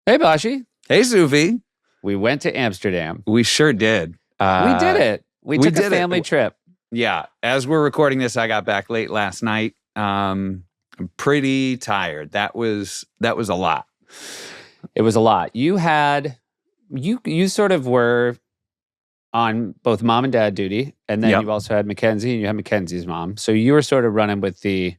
Hey, Bashi. Hey, Suvi. We went to Amsterdam. We sure did. We did it. We took a family trip. Yeah. As we're recording this, I got back late last night. I'm pretty tired. That was a lot. It was a lot. You sort of were on both mom and dad duty, and then you also had Mackenzie, and you had Mackenzie's mom. So you were sort of running with the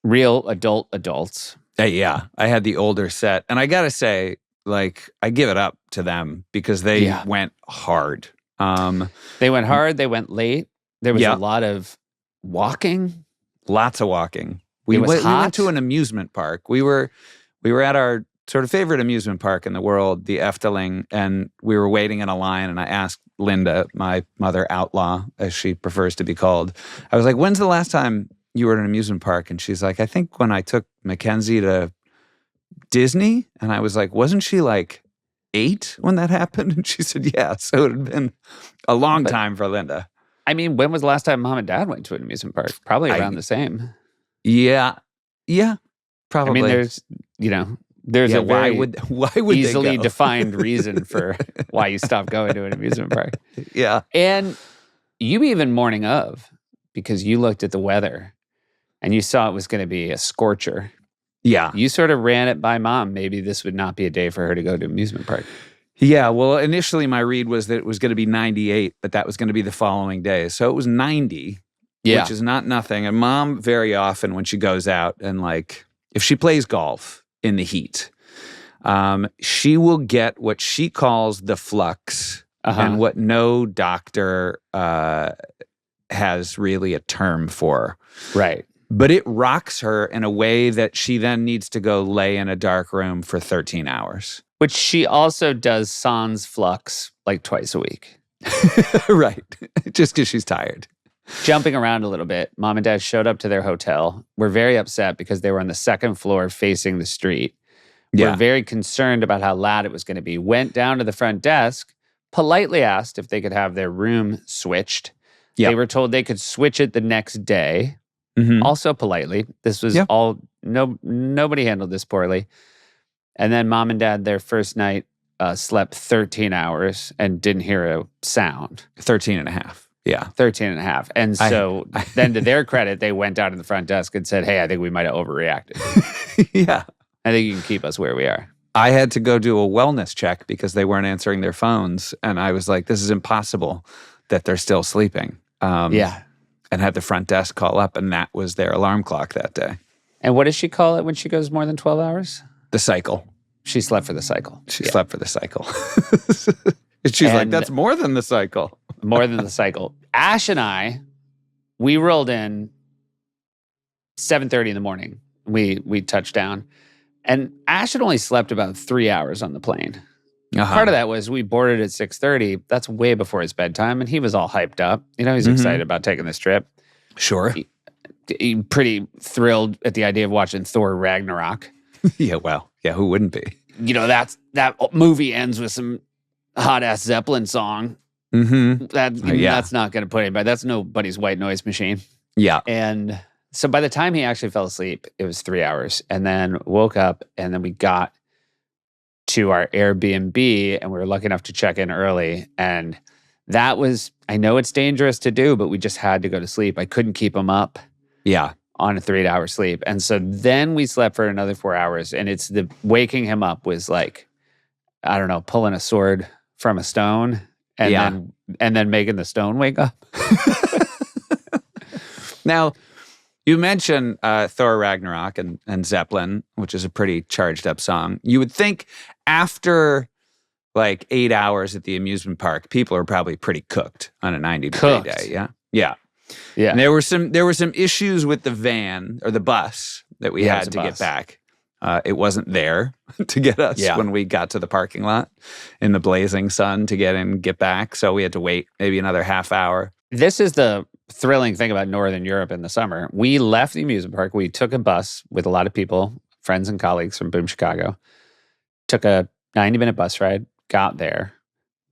real adults. Yeah. I had the older set. And I got to say, I give it up to them because they went hard. They went hard. They went late. There was a lot of walking. Lots of walking. We went to an amusement park. We were at our sort of favorite amusement park in the world, the Efteling, and we were waiting in a line, and I asked Linda, my mother outlaw, as she prefers to be called, I was like, when's the last time you were at an amusement park? And she's like, I think when I took Mackenzie to Disney. And I was like, wasn't she 8 when that happened? And she said, yeah. So it had been a long time for Linda. I mean, when was the last time mom and dad went to an amusement park? Probably around the same. Yeah. Yeah. Probably. I mean, there's a why very would easily defined reason for why you stopped going to an amusement park. Yeah. And you even morning of, because you looked at the weather and you saw it was going to be a scorcher. Yeah. You sort of ran it by mom. Maybe this would not be a day for her to go to an amusement park. Yeah. Well, initially my read was that it was going to be 98, but that was going to be the following day. So it was 90, which is not nothing. And mom, very often when she goes out and if she plays golf in the heat, she will get what she calls the flux and what no doctor has really a term for. Right. But it rocks her in a way that she then needs to go lay in a dark room for 13 hours. Which she also does sans flux twice a week. Right. Just because she's tired. Jumping around a little bit, mom and dad showed up to their hotel. We're very upset because they were on the second floor facing the street. We're very concerned about how loud it was going to be. Went down to the front desk, politely asked if they could have their room switched. They were told they could switch it the next day. Mm-hmm. Also politely. This was nobody handled this poorly. And then mom and dad, their first night, slept 13 hours and didn't hear a sound. 13 and a half. Yeah. 13 and a half. And so then to their credit, they went down to the front desk and said, hey, I think we might have overreacted. Yeah. I think you can keep us where we are. I had to go do a wellness check because they weren't answering their phones. And I was like, this is impossible that they're still sleeping. And had the front desk call up, and that was their alarm clock that day. And what does she call it when she goes more than 12 hours? The cycle. She slept for the cycle. She slept for the cycle. And she's like, that's more than the cycle. More than the cycle. Ash and I, we rolled in 7:30 in the morning. We touched down. And Ash had only slept about 3 hours on the plane. Part of that was we boarded at 6:30. That's way before his bedtime, and he was all hyped up. He's excited about taking this trip. Sure. He pretty thrilled at the idea of watching Thor Ragnarok. Yeah, well, who wouldn't be? That movie ends with some hot-ass Zeppelin song. Mm-hmm. That's not going to put anybody. That's nobody's white noise machine. Yeah. And so by the time he actually fell asleep, it was 3 hours, and then woke up, and then we got to our Airbnb, and we were lucky enough to check in early. And that was, I know it's dangerous to do, but we just had to go to sleep. I couldn't keep him up on a 3-hour sleep. And so then we slept for another 4 hours. And it's the waking him up was pulling a sword from a stone and then making the stone wake up. Now, you mentioned Thor Ragnarok and Zeppelin, which is a pretty charged up song. You would think after 8 hours at the amusement park, people are probably pretty cooked on a 90-degree day. Yeah. Yeah. Yeah. And there were some issues with the van or the bus that we had to get back. It wasn't there to get us when we got to the parking lot in the blazing sun to get in and get back. So we had to wait maybe another half hour. This is the thrilling thing about Northern Europe in the summer. We left the amusement park. We took a bus with a lot of people, friends and colleagues from Boom Chicago. Took a 90-minute bus ride, got there,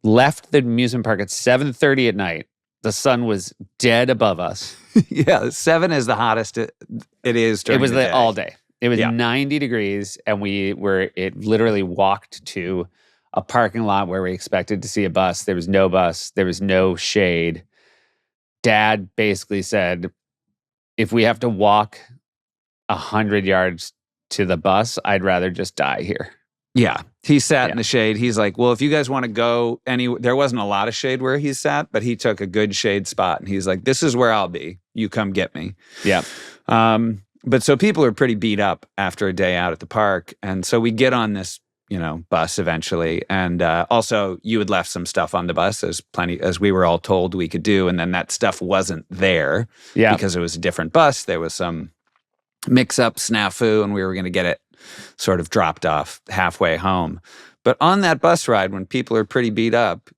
left the amusement park at 7:30 at night. The sun was dead above us. Yeah, 7 is the hottest it is during the day. All day. It was Yeah. 90 degrees, and it literally walked to a parking lot where we expected to see a bus. There was no bus. There was no shade. Dad basically said, if we have to walk 100 yards to the bus, I'd rather just die here. Yeah. He sat in the shade. He's like, well, if you guys want to go there wasn't a lot of shade where he sat, but he took a good shade spot. And he's like, this is where I'll be. You come get me. Yeah. But so people are pretty beat up after a day out at the park. And so we get on this, bus eventually. And also you had left some stuff on the bus as we were all told we could do. And then that stuff wasn't there because it was a different bus. There was some mix-up snafu, and we were going to get it sort of dropped off halfway home. But on that bus ride, when people are pretty beat up,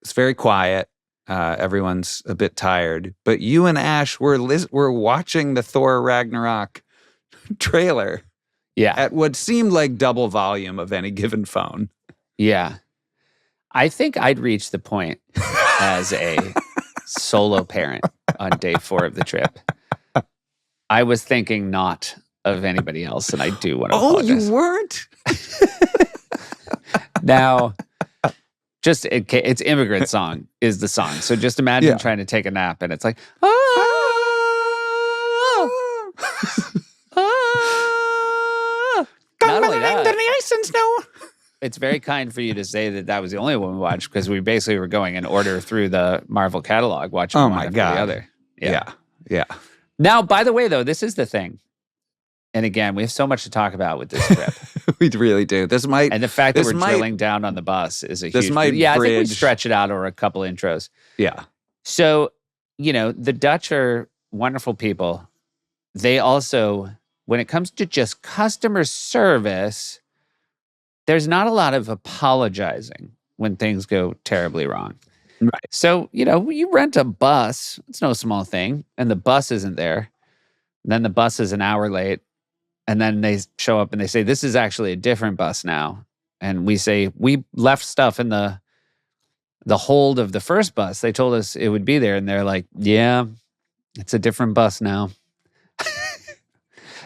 it's very quiet. Everyone's a bit tired. But you and Ash were watching the Thor Ragnarok trailer at what seemed like double volume of any given phone. Yeah. I think I'd reached the point as a solo parent on day 4 of the trip. I was thinking not of anybody else, and I do want to apologize. You weren't? Now, it's Immigrant Song is the song. So just imagine trying to take a nap, and it's like, Not only that, the ice and snow. It's very kind for you to say that was the only one we watched, because we basically were going in order through the Marvel catalog, watching one after the other. Yeah. Now, by the way, though, this is the thing. And again, we have so much to talk about with this trip. We really do. And the fact that we're drilling down on the bus is a huge... I think we stretch it out over a couple intros. Yeah. So, the Dutch are wonderful people. They also, when it comes to just customer service, there's not a lot of apologizing when things go terribly wrong. Right. So, you rent a bus, it's no small thing, and the bus isn't there. And then the bus is an hour late. And then they show up and they say, this is actually a different bus now. And we say, we left stuff in the hold of the first bus. They told us it would be there. And they're like, yeah, it's a different bus now.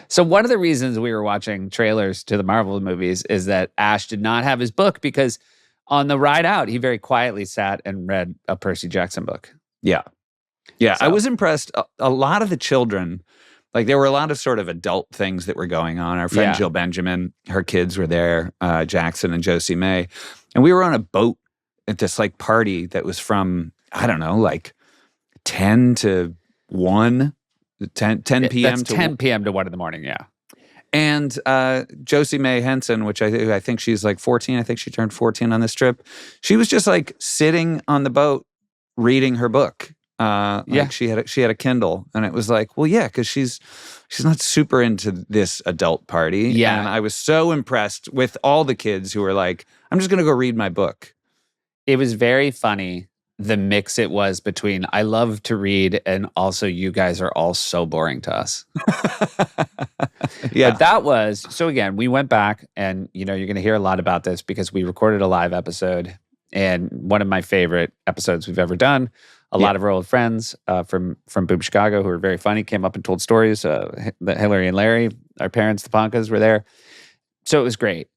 So one of the reasons we were watching trailers to the Marvel movies is that Ash did not have his book, because on the ride out, he very quietly sat and read a Percy Jackson book. Yeah. Yeah, so I was impressed. A lot of the children... Like, there were a lot of sort of adult things that were going on. Our friend Jill Benjamin, her kids were there, Jackson and Josie May. And we were on a boat at this, party that was from, I don't know, 10 to 1, 10 p.m. That's to 10 p.m. to 1 in the morning, yeah. And Josie May Henson, which I think she's 14. I think she turned 14 on this trip. She was just, sitting on the boat reading her book. She had a Kindle, and it was because she's not super into this adult party. Yeah. And I was so impressed with all the kids who were like, I'm just going to go read my book. It was very funny, the mix it was between I love to read and also you guys are all so boring to us. Yeah. But that was, so again, we went back, and you're going to hear a lot about this because we recorded a live episode, and one of my favorite episodes we've ever done. A lot of our old friends from Boom Chicago, who were very funny, came up and told stories. Hillary and Larry, our parents, the Ponkas, were there. So it was great.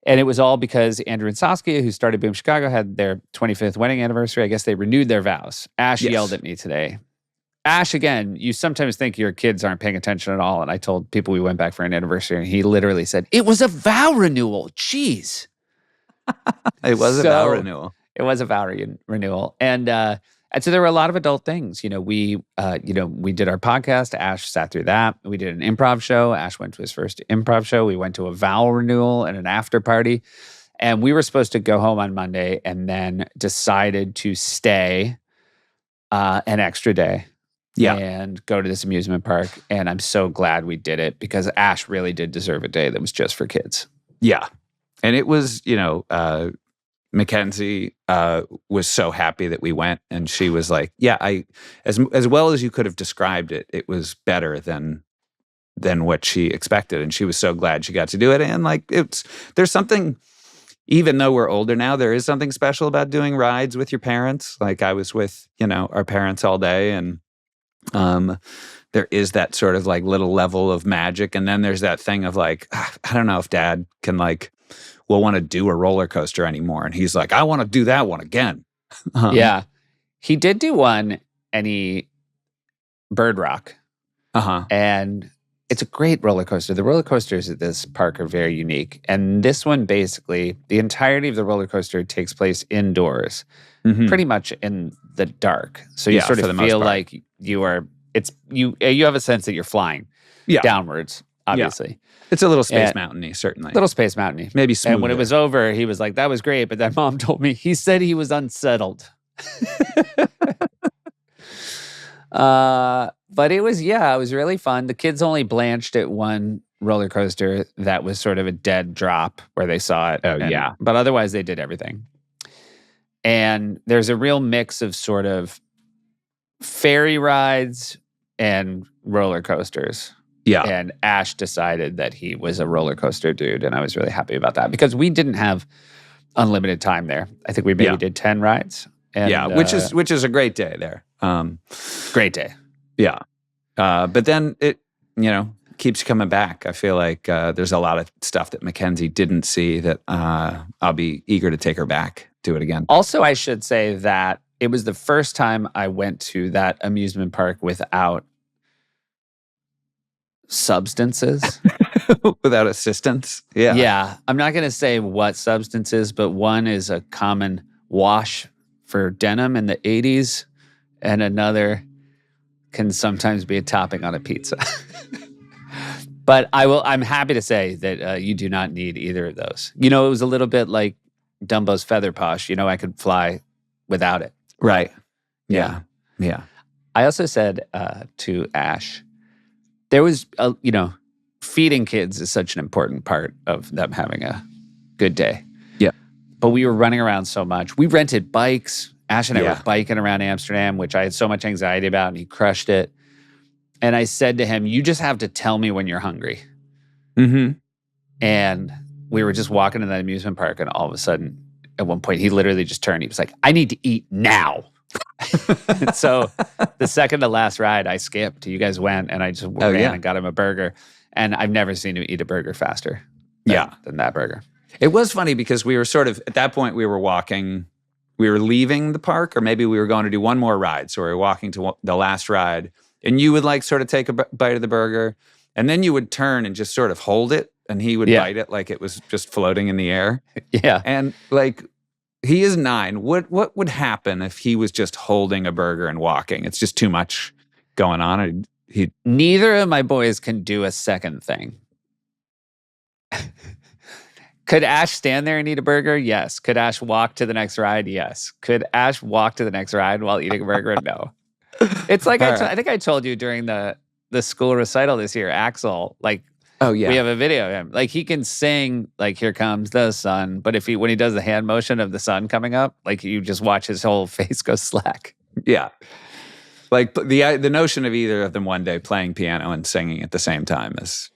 And it was all because Andrew and Saskia, who started Boom Chicago, had their 25th wedding anniversary. I guess they renewed their vows. Ash yelled at me today. Ash, again, you sometimes think your kids aren't paying attention at all. And I told people we went back for an anniversary, and he literally said, it was a vow renewal. Jeez. It was a vow renewal. It was a vow renewal. And so there were a lot of adult things. We did our podcast. Ash sat through that. We did an improv show. Ash went to his first improv show. We went to a vow renewal and an after party. And we were supposed to go home on Monday, and then decided to stay an extra day. Yeah. And go to this amusement park. And I'm so glad we did it, because Ash really did deserve a day that was just for kids. Yeah. And it was, Mackenzie was so happy that we went, and she was like, "Yeah, as well as you could have described it, it was better than what she expected." And she was so glad she got to do it. And there's something, even though we're older now, there is something special about doing rides with your parents. I was with our parents all day, and there is that sort of like little level of magic. And then there's that thing of like, I don't know if Dad will want to do a roller coaster anymore. And he's like, I want to do that one again. Yeah. He did do one, and Bird Rock. And it's a great roller coaster. The roller coasters at this park are very unique. And this one, basically, the entirety of the roller coaster takes place indoors, pretty much in the dark. So you sort of feel like you have a sense that you're flying downwards, obviously. Yeah. It's a little Space Mountain-y, certainly. Little Space Mountain-y. Maybe smoother. And when it was over, he was like, that was great. But then Mom told me, he said he was unsettled. But it was really fun. The kids only blanched at one roller coaster that was sort of a dead drop where they saw it. But otherwise they did everything. And there's a real mix of sort of ferry rides and roller coasters. Yeah. And Ash decided that he was a roller coaster dude, and I was really happy about that because we didn't have unlimited time there. I think we maybe did 10 rides. And, which is a great day there. Great day. Yeah. But then it, keeps coming back. I feel like there's a lot of stuff that Mackenzie didn't see that I'll be eager to take her back to it again. Also, I should say that it was the first time I went to that amusement park without substances. Without assistance? Yeah. Yeah. I'm not going to say what substances, but one is a common wash for denim in the 80s, and another can sometimes be a topping on a pizza. But I'm happy to say that you do not need either of those. It was a little bit like Dumbo's Feather Posh. I could fly without it. Right. Yeah. I also said to Ash, there was, feeding kids is such an important part of them having a good day. Yeah. But we were running around so much. We rented bikes. Ash and I were biking around Amsterdam, which I had so much anxiety about, and he crushed it. And I said to him, you just have to tell me when you're hungry. And we were just walking in that amusement park, and all of a sudden, at one point, he literally just turned. He was like, I need to eat now. And so the second to last ride, I skipped. You guys went, and I just ran and got him a burger. And I've never seen him eat a burger faster than that burger. It was funny because we were sort of, at that point, we were leaving the park, or maybe we were going to do one more ride. So we were walking to the last ride, and you would like sort of take a bite of the burger, and then you would turn and just sort of hold it, and he would bite it like it was just floating in the air. Yeah. And like, he is 9. What would happen if he was just holding a burger and walking? It's just too much going on. Neither of my boys can do a second thing. Could Ash stand there and eat a burger? Yes. Could Ash walk to the next ride? Yes. Could Ash walk to the next ride while eating a burger? No. It's like I think I told you during the school recital this year, Axel, like, we have a video of him. Like, he can sing, like, Here Comes the Sun, but when he does the hand motion of the sun coming up, like, you just watch his whole face go slack. Yeah. Like, the notion of either of them one day playing piano and singing at the same time is...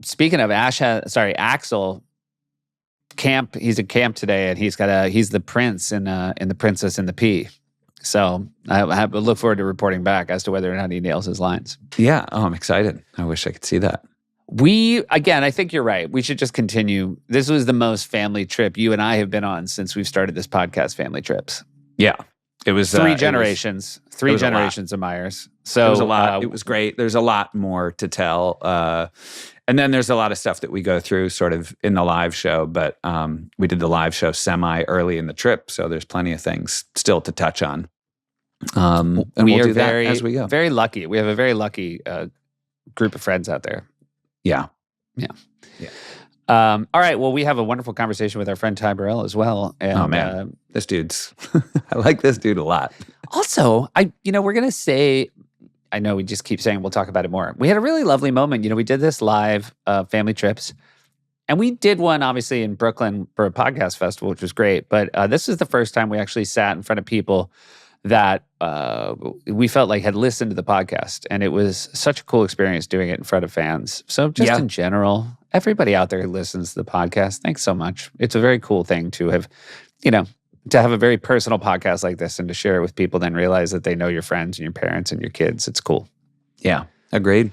Speaking of Axel, camp. He's at camp today, and he's the prince in The Princess and the Pea. So I look forward to reporting back as to whether or not he nails his lines. Yeah. Oh, I'm excited. I wish I could see that. I think you're right. We should just continue. This was the most family trip you and I have been on since we've started this podcast, Family Trips. Yeah. It was three generations of Meyers. So it was a lot. It was great. There's a lot more to tell. And then there's a lot of stuff that we go through sort of in the live show, but we did the live show semi early in the trip. So there's plenty of things still to touch on. And we'll do that as we go. Very lucky. We have a very lucky group of friends out there. Yeah. All right. Well, we have a wonderful conversation with our friend Ty Burrell as well. And, oh man, this dude's. I like this dude a lot. Also, we're gonna say. I know we just keep saying we'll talk about it more. We had a really lovely moment. We did this live Family Trips, and we did one obviously in Brooklyn for a podcast festival, which was great. But this is the first time we actually sat in front of people that we felt like had listened to the podcast, and it was such a cool experience doing it in front of fans. So just in general, everybody out there who listens to the podcast, thanks so much. It's a very cool thing to have, to have a very personal podcast like this and to share it with people, then realize that they know your friends and your parents and your kids. It's cool. Yeah, agreed.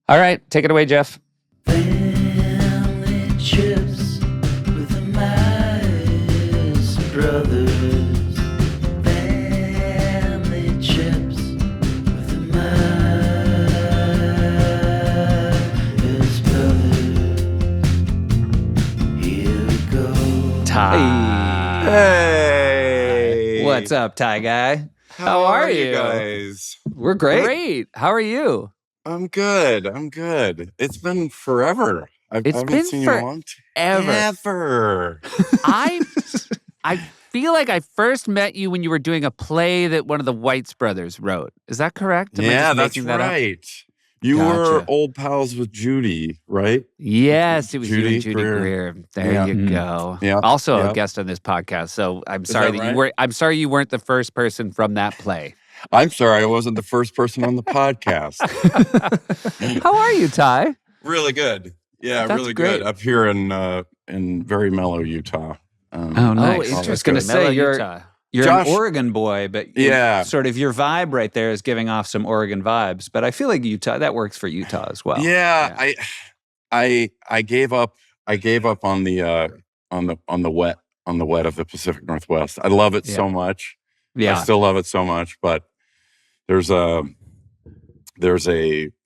All right, take it away, Jeff. Family trips with the Meyers brothers. Family trips with the Meyers brothers. Here we go. Ty. Hey. What's up, Ty guy? How are you? guys? We're great. Great. How are you? I'm good. It's been forever. I It's haven't been seen you in a long Ever. Ever. I feel like I first met you when you were doing a play that one of the Whites brothers wrote. Is that correct? Am I Yeah, just that's making that up? right. You Gotcha. were old pals with Judy, right? Yes, it was you Judy and Judy Greer. Greer. There Yeah. you Mhm. go. Yeah. Also Yeah. a guest on this podcast. So I'm Is sorry that that right? you were. I'm sorry you weren't the first person from that play. I'm sorry I wasn't the first person on the podcast. How are you, Ty? Really good. Yeah, That's really great. good. Up here in very mellow Utah. Oh, nice. Oh, I was going to interesting. say, Mellow, you're Utah. an Josh- Oregon boy, but Yeah. sort of your vibe right there is giving off some Oregon vibes. But I feel like Utah, that works for Utah as well. Yeah, I gave up. I gave up on the wet of the Pacific Northwest. I love it so much. Yeah. I still love it so much, but there's a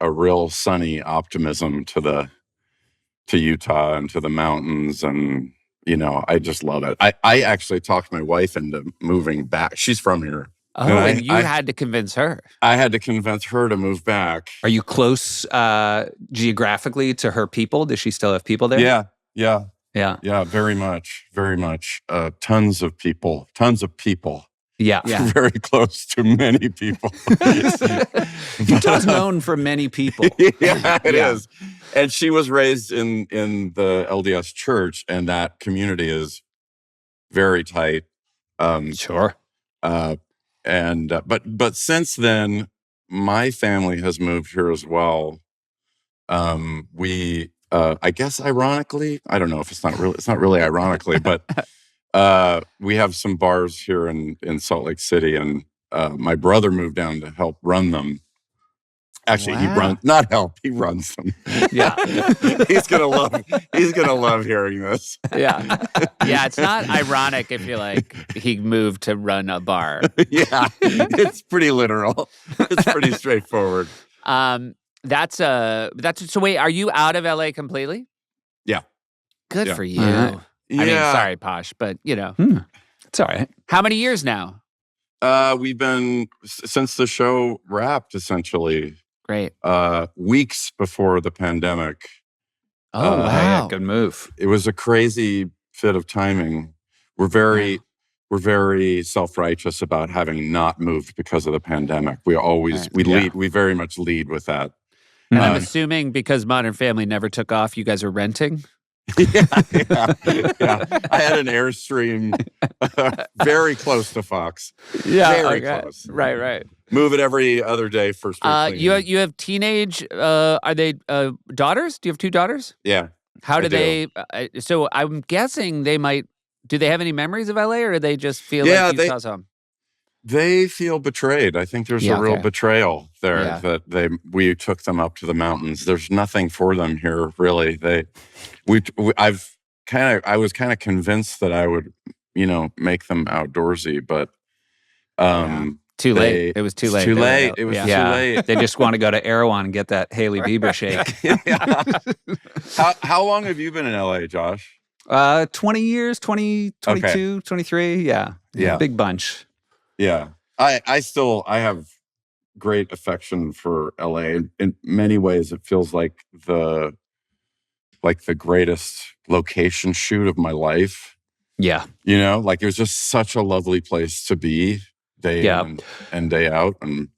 real sunny optimism to Utah and to the mountains, and I just love it. I actually talked my wife into moving back. She's from here. Oh, And and you had to convince her. I had to convince her to move back. Are you close geographically to her people? Does she still have people there? Yeah. Yeah. Very much. Tons of people. Yeah. Yeah. Very close to many people. Utah's known for many people. Yeah, it Yeah. is. And she was raised in the LDS church, and that community is very tight. Sure. But since then, my family has moved here as well. We I guess ironically, I don't know if it's not really ironically, but we have some bars here in Salt Lake City, and my brother moved down to help run them. Actually, Wow. he runs them. Yeah. He's gonna love hearing this. Yeah. Yeah, it's not ironic if you're like, he moved to run a bar. Yeah, it's pretty literal. It's pretty straightforward. So wait, are you out of LA completely? Yeah. Good Yeah. for you. All right. I mean, sorry, Posh, but It's all right. how many years now? We've been since the show wrapped, essentially. Great. Weeks before the pandemic. Oh, wow. Yeah, good move. It was a crazy fit of timing. We're very self-righteous about having not moved because of the pandemic. We always we very much lead with that. And I'm Um, assuming because Modern Family never took off, you guys are renting? yeah. I had an Airstream very close to Fox. Very close. Right. Move it every other day for straight cleaning. You have teenage, are they daughters? Do you have two daughters? Yeah. How do I do. they, so I'm guessing do they have any memories of LA, or do they just feel Yeah, like Utah's home? They feel betrayed. I think there's Yeah, a real okay. betrayal there Yeah. that we took them up to the mountains. There's nothing for them here, really. I was kind of convinced that I would, make them outdoorsy, but Too late. It was too late. Too They were late. out. It was Yeah. too Yeah. late. They just want to go to Erewhon and get that Haley Bieber shake. How long have you been in LA, Josh? 20 years, 20, 22, 23. Yeah. Yeah. Big bunch. Yeah. I have great affection for LA. In many ways, it feels like the greatest location shoot of my life. Yeah. It was just such a lovely place to be day in and day out. And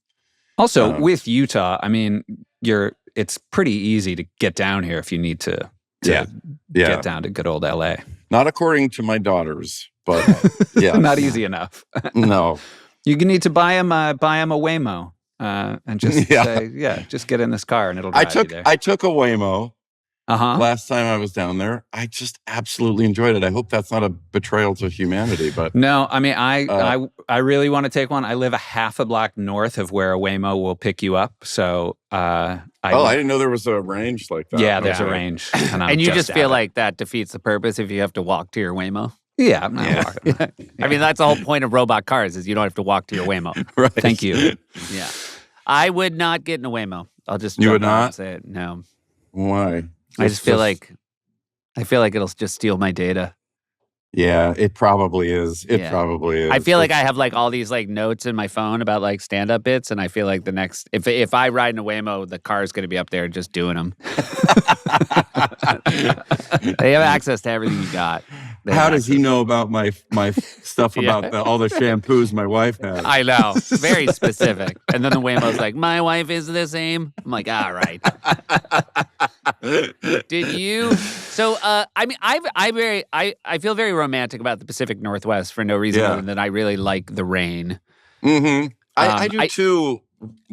Also, with Utah, I mean, it's pretty easy to get down here if you need to get down to good old LA. not according to my daughters, but yeah. Not easy enough. No. You need to buy him a Waymo and just say, just get in this car and it'll drive you there. I took a Waymo, last time I was down there. I just absolutely enjoyed it. I hope that's not a betrayal to humanity, but No, I mean, I really want to take one. I live a half a block north of where a Waymo will pick you up. So, I didn't know there was a range like that. Yeah, there's a range. And you just feel like that defeats the purpose if you have to walk to your Waymo? Yeah, I'm not walking. I mean, that's the whole point of robot cars is you don't have to walk to your Waymo. Right. Thank you. Yeah. I would not get in a Waymo. I'll just You would jump out and not? say it. No. Why? I just feel like it'll just steal my data. Yeah, it probably is. It Yeah. probably is. I feel like I have like all these like notes in my phone about like stand-up bits, and I feel like the next if I ride in a Waymo, the car is going to be up there just doing them. They have access to everything you got. How does he know about my stuff Yeah. about all the shampoos my wife has? I know, very specific. And then the Waymo's like, "My wife is the same." I'm like, "All right." Did you? So, I mean, I feel very romantic about the Pacific Northwest for no reason other than I really like the rain. Mm-hmm. I do too.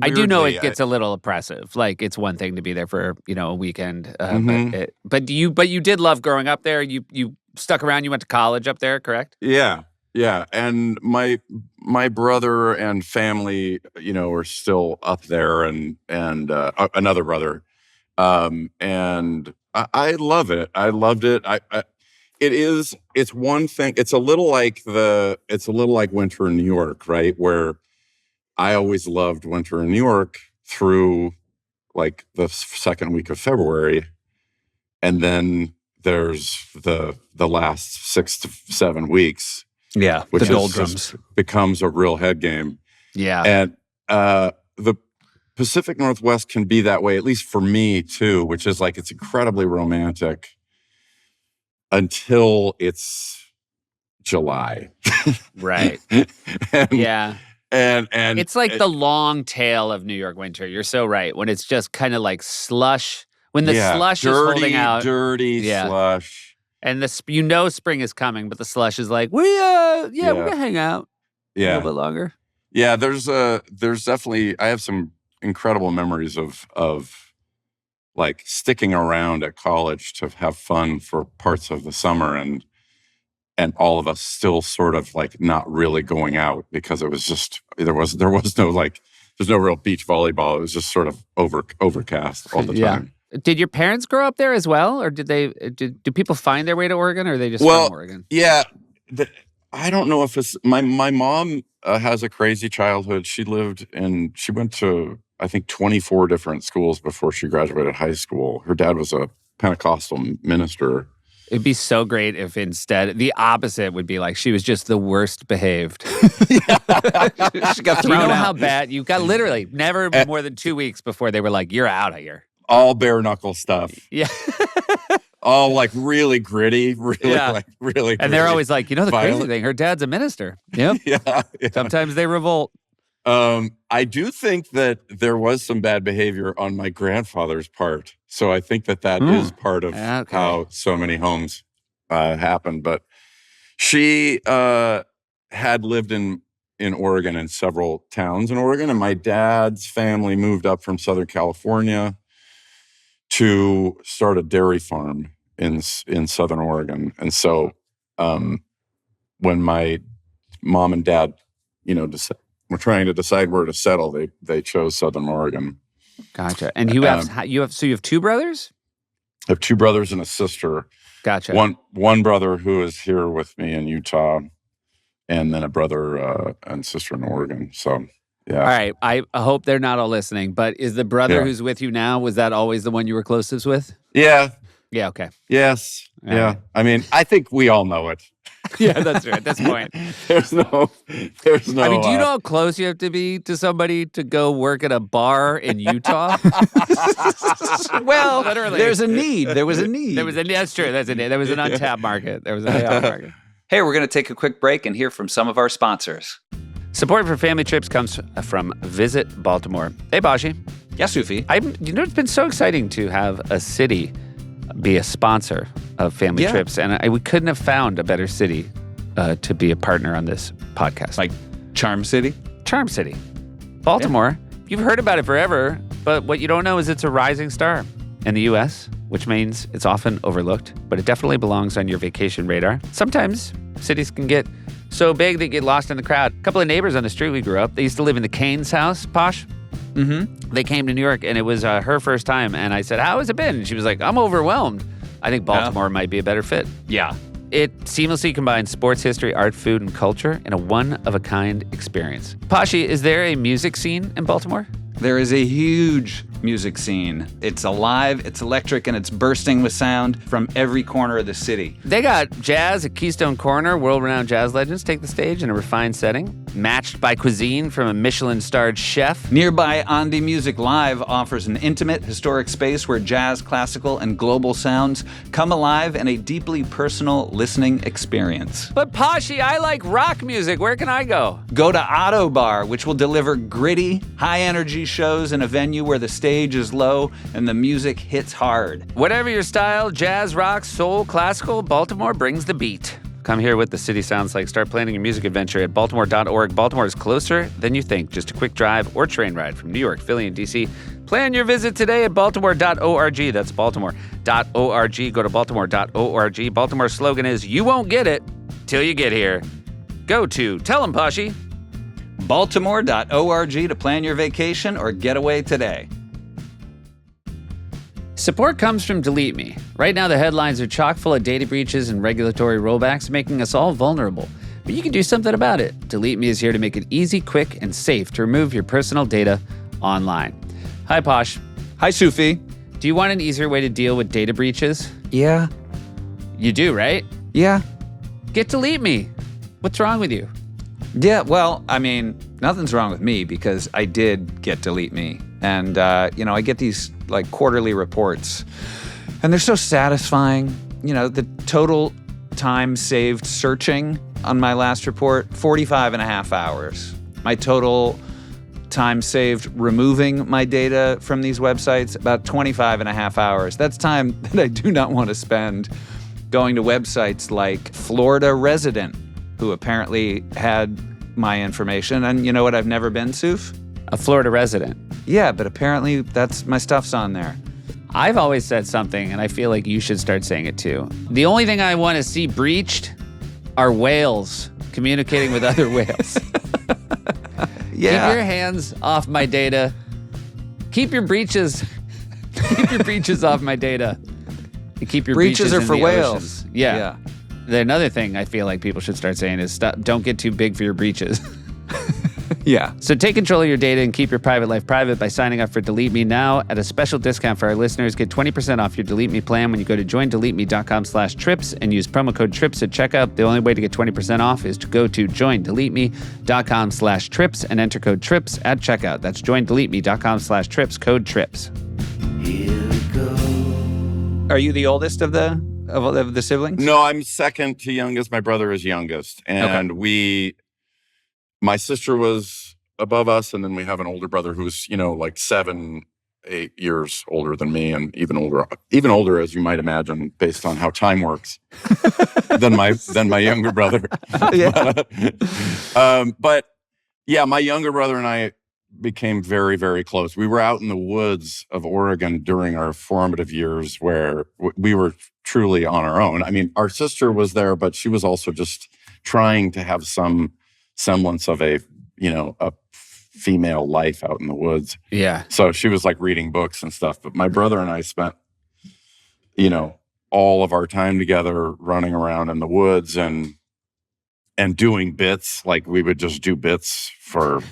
I do know weirdly. it gets a little oppressive. Like it's one thing to be there for a weekend, Mhm. but you did love growing up there. You stuck around. You went to college up there, correct? Yeah. And my brother and family, are still up there, and another brother, and I love it. I loved it. It's one thing. It's a little like winter in New York, right? Where I always loved winter in New York through like the second week of February, and then there's the last 6 to 7 weeks. Yeah, Which the doldrums. just becomes a real head game. Yeah. And the Pacific Northwest can be that way, at least for me too, which is like it's incredibly romantic until it's July. Right. And, Yeah. And It's like the long tail of New York winter. You're so right. When it's just kind of like slush. When the slush is holding out. dirty slush. And spring is coming, but the slush is like, we're gonna hang out a little bit longer. Yeah, there's definitely, I have some incredible memories of like sticking around at college to have fun for parts of the summer, and all of us still sort of like not really going out because it was just there was no like there's no real beach volleyball. It was just sort of overcast all the time. Did your parents grow up there as well, or do people find their way to Oregon, or are they just from Oregon? Yeah, I don't know if it's my mom has a crazy childhood. She went to I think 24 different schools before she graduated high school. Her dad was a Pentecostal minister. It'd be so great if instead the opposite would be like she was just the worst behaved. She got thrown out. How bad you got? Literally, never more than 2 weeks before they were like, "You're out of here." All bare knuckle stuff. Yeah. All like really gritty, really. And they're always like, the violent. crazy thing, her dad's a minister. Yep. Yeah. Sometimes they revolt. I do think that there was some bad behavior on my grandfather's part. So I think that is part of how so many homes happened. But she had lived in Oregon, in several towns in Oregon. And my dad's family moved up from Southern California to start a dairy farm in Southern Oregon. And so when my mom and dad, were trying to decide where to settle, they chose Southern Oregon. Gotcha. And you have 2 brothers? I have 2 brothers and a sister. Gotcha. One brother who is here with me in Utah, and then a brother and sister in Oregon. So, yeah. All right. I hope they're not all listening, but is the brother who's with you now, was that always the one you were closest with? Yeah. Yeah, okay. Yes. All yeah. right. I mean, I think we all know it. Yeah, that's right. At this point. There's no. I mean, do you know how close you have to be to somebody to go work at a bar in Utah? Well, literally. There was a need. That's true. There was an untapped market. There was an untapped market. Hey, we're going to take a quick break and hear from some of our sponsors. Support for family trips comes from Visit Baltimore. Hey, Bashi. Yeah, Sufi. It's been so exciting to have a city be a sponsor of family trips, and we couldn't have found a better city to be a partner on this podcast. Like Charm City? Charm City. Baltimore. You've heard about it forever, but what you don't know is it's a rising star. in the US, which means it's often overlooked, but it definitely belongs on your vacation radar. Sometimes cities can get so big they get lost in the crowd. A couple of neighbors on the street we grew up, they used to live in the Canes house, Posh. Mm-hmm. They came to New York, and it was her first time, and I said, how has it been? And she was like, I'm overwhelmed. I think Baltimore might be a better fit. Yeah. It seamlessly combines sports, history, art, food, and culture in a one-of-a-kind experience. Pashi, is there a music scene in Baltimore? There is a huge music scene. It's alive, it's electric, and it's bursting with sound from every corner of the city. They got jazz at Keystone Corner. World-renowned jazz legends take the stage in a refined setting, matched by cuisine from a Michelin-starred chef. Nearby Andi Music Live offers an intimate, historic space where jazz, classical, and global sounds come alive in a deeply personal listening experience. But Pashi, I like rock music. Where can I go? Go to Otto Bar, which will deliver gritty, high-energy shows in a venue where the stage is low and the music hits hard. Whatever your style, jazz, rock, soul, classical, Baltimore brings the beat. Come hear what the city sounds like. Start planning your music adventure at baltimore.org. Baltimore is closer than you think. Just a quick drive or train ride from New York, Philly, and D.C. Plan your visit today at baltimore.org. That's baltimore.org. Go to baltimore.org. Baltimore's slogan is, you won't get it till you get here. Go to, tell 'em, Pashi. Baltimore.org to plan your vacation or getaway today. Support comes from DeleteMe. Right now, the headlines are chock full of data breaches and regulatory rollbacks, making us all vulnerable. But you can do something about it. DeleteMe is here to make it easy, quick, and safe to remove your personal data online. Hi, Posh. Hi, Sufi. Do you want an easier way to deal with data breaches? Yeah. You do, right? Yeah. Get DeleteMe. What's wrong with you? Yeah, well, I mean, nothing's wrong with me because I did get DeleteMe. And, I get these, quarterly reports. And they're so satisfying. The total time saved searching on my last report, 45 and a half hours. My total time saved removing my data from these websites, about 25 and a half hours. That's time that I do not want to spend going to websites like Florida Resident, who apparently had my information. And you know what I've never been, Suf? A Florida resident. Yeah, but apparently that's my stuff's on there. I've always said something, and I feel like you should start saying it too. The only thing I want to see breached are whales communicating with other whales. Yeah. Keep your hands off my data. Keep your breaches off my data. And keep your breaches are in for the whales. Oceans. Yeah. Another thing I feel like people should start saying is don't get too big for your breaches. Yeah. So take control of your data and keep your private life private by signing up for DeleteMe now. At a special discount for our listeners, get 20% off your DeleteMe plan when you go to joindeleteme.com/trips and use promo code TRIPS at checkout. The only way to get 20% off is to go to joindeleteme.com/trips and enter code TRIPS at checkout. That's joindeleteme.com/trips, code TRIPS. Here we go. Are you the oldest of the siblings? No, I'm second to youngest. My brother is youngest. And my sister was above us, and then we have an older brother who's, 7, 8 years older than me, and even older, as you might imagine, based on how time works, than my younger brother. Yeah. But yeah, my younger brother and I became very, very close. We were out in the woods of Oregon during our formative years where we were truly on our own. I mean, our sister was there, but she was also just trying to have some semblance of a female life out in the woods. Yeah. So she was reading books and stuff. But my brother and I spent, all of our time together running around in the woods and doing bits. We would just do bits for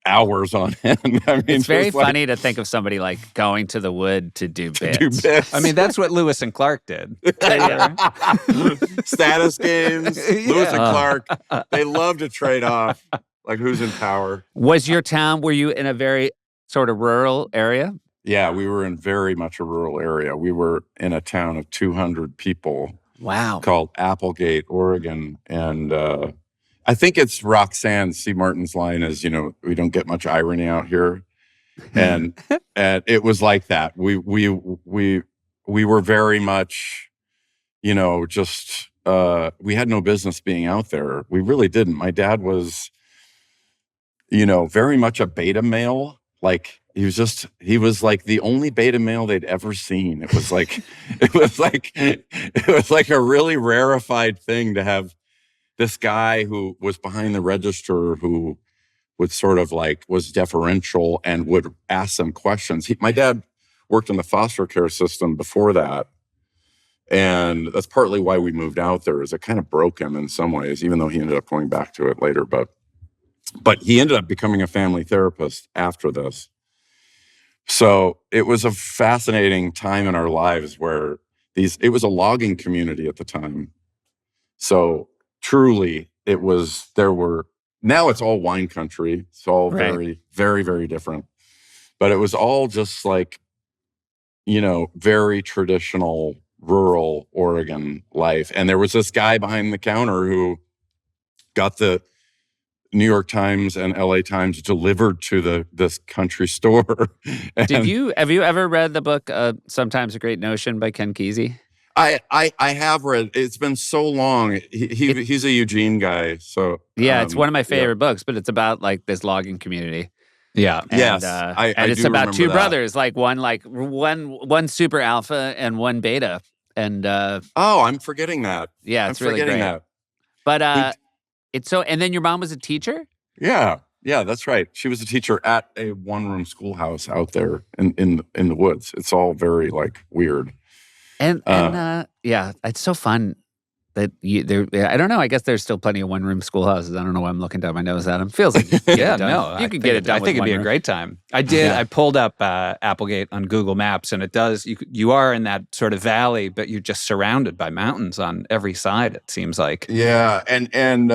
hours on end. I mean, it's very funny to think of somebody going to the wood to do bits. I mean, that's what Lewis and Clark did. Status games. Lewis and Clark. They love to trade off, who's in power. Was your town, were you in a very sort of rural area? Yeah, we were in very much a rural area. We were in a town of 200 people. Wow. Called Applegate, Oregon. And I think it's Roxanne C. Martin's line is, we don't get much irony out here. And it was like that. We were very much, just we had no business being out there. We really didn't. My dad was, very much a beta male. he was like the only beta male they'd ever seen. It was like, it was like a really rarefied thing to have this guy who was behind the register who would sort of like was deferential and would ask them questions. My dad worked in the foster care system before that. And that's partly why we moved out there, is it kind of broke him in some ways, even though he ended up going back to it later. But he ended up becoming a family therapist after this. So it was a fascinating time in our lives where it was a logging community at the time. So truly now it's all wine country. It's all very, very, very different. But it was all just like, very traditional rural Oregon life. And there was this guy behind the counter who got the New York Times and LA Times delivered to this country store. Have you ever read the book Sometimes a Great Notion by Ken Kesey? I have read. It's been so long. He's a Eugene guy, so yeah, it's one of my favorite books. But it's about like this logging community. Yeah. And, yes. And it's about two brothers, one super alpha and one beta. And I'm forgetting that. Yeah, it's really great. That. But it's so. And then your mom was a teacher. Yeah, that's right. She was a teacher at a one-room schoolhouse out there in the woods. It's all very like weird. And yeah, it's so fun that I don't know. I guess there's still plenty of one-room schoolhouses. I don't know why I'm looking down my nose at them. Feels like you could get it done. You could get it done. I think it'd be a great time. I did. Yeah. I pulled up Applegate on Google Maps, and it does. You are in that sort of valley, but you're just surrounded by mountains on every side. It seems like. Yeah, and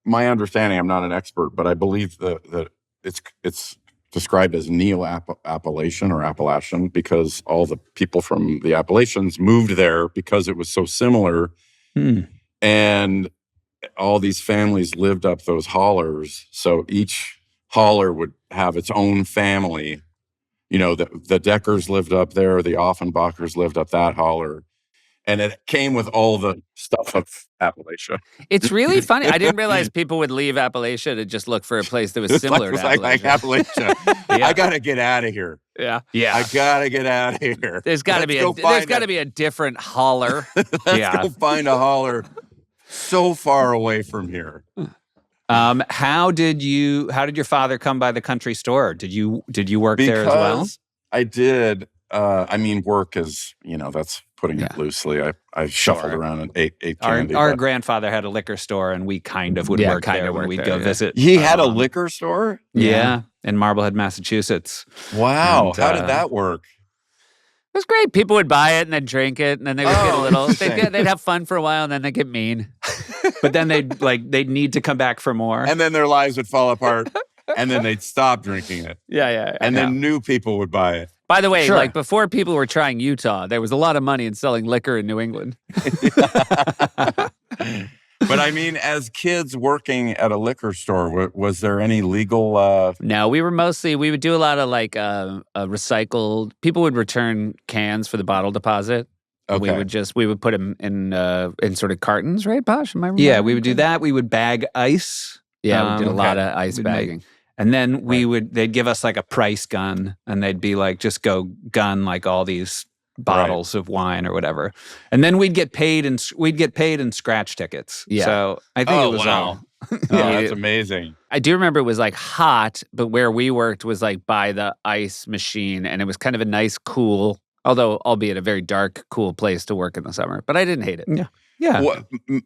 my understanding, I'm not an expert, but I believe that it's described as Neo-Appalachian or Appalachian because all the people from the Appalachians moved there because it was so similar. And all these families lived up those hollers. So each holler would have its own family. The Deckers lived up there. The Offenbachers lived up that holler. And it came with all the stuff of Appalachia. It's really funny. I didn't realize people would leave Appalachia to just look for a place that was similar to Appalachia. Like Appalachia. Yeah. I got to get out of here. Yeah. I got to get out of here. There's got to be a different holler. Let's go find a holler so far away from here. How did your father come by the country store? Did you work there as well? I did. Work is, that's putting it loosely. I shuffled around and ate candy. Our grandfather had a liquor store, and we kind of would work there when we'd go visit. He had a liquor store? Yeah, in Marblehead, Massachusetts. Wow. And, how did that work? It was great. People would buy it and then drink it, and then they would get a little. They'd have fun for a while, and then they'd get mean. But then they'd need to come back for more, and then their lives would fall apart, and then they'd stop drinking it. Yeah. And then new people would buy it. By the way, like before people were trying Utah, there was a lot of money in selling liquor in New England. But as kids working at a liquor store, was there any legal? No, we would do a lot of like recycled. People would return cans for the bottle deposit. Okay. We would put them in sort of cartons, right, Posh? Am I remembering? Yeah, we would do that. We would bag ice. Yeah, we did a lot of ice bagging. And then they'd give us like a price gun, and they'd be like, just go gun like all these bottles of wine or whatever. And then we'd get paid in scratch tickets. Yeah. So I think it was all. That's amazing. I do remember it was like hot, but where we worked was like by the ice machine, and it was kind of a nice, cool, although albeit a very dark, cool place to work in the summer. But I didn't hate it. Yeah.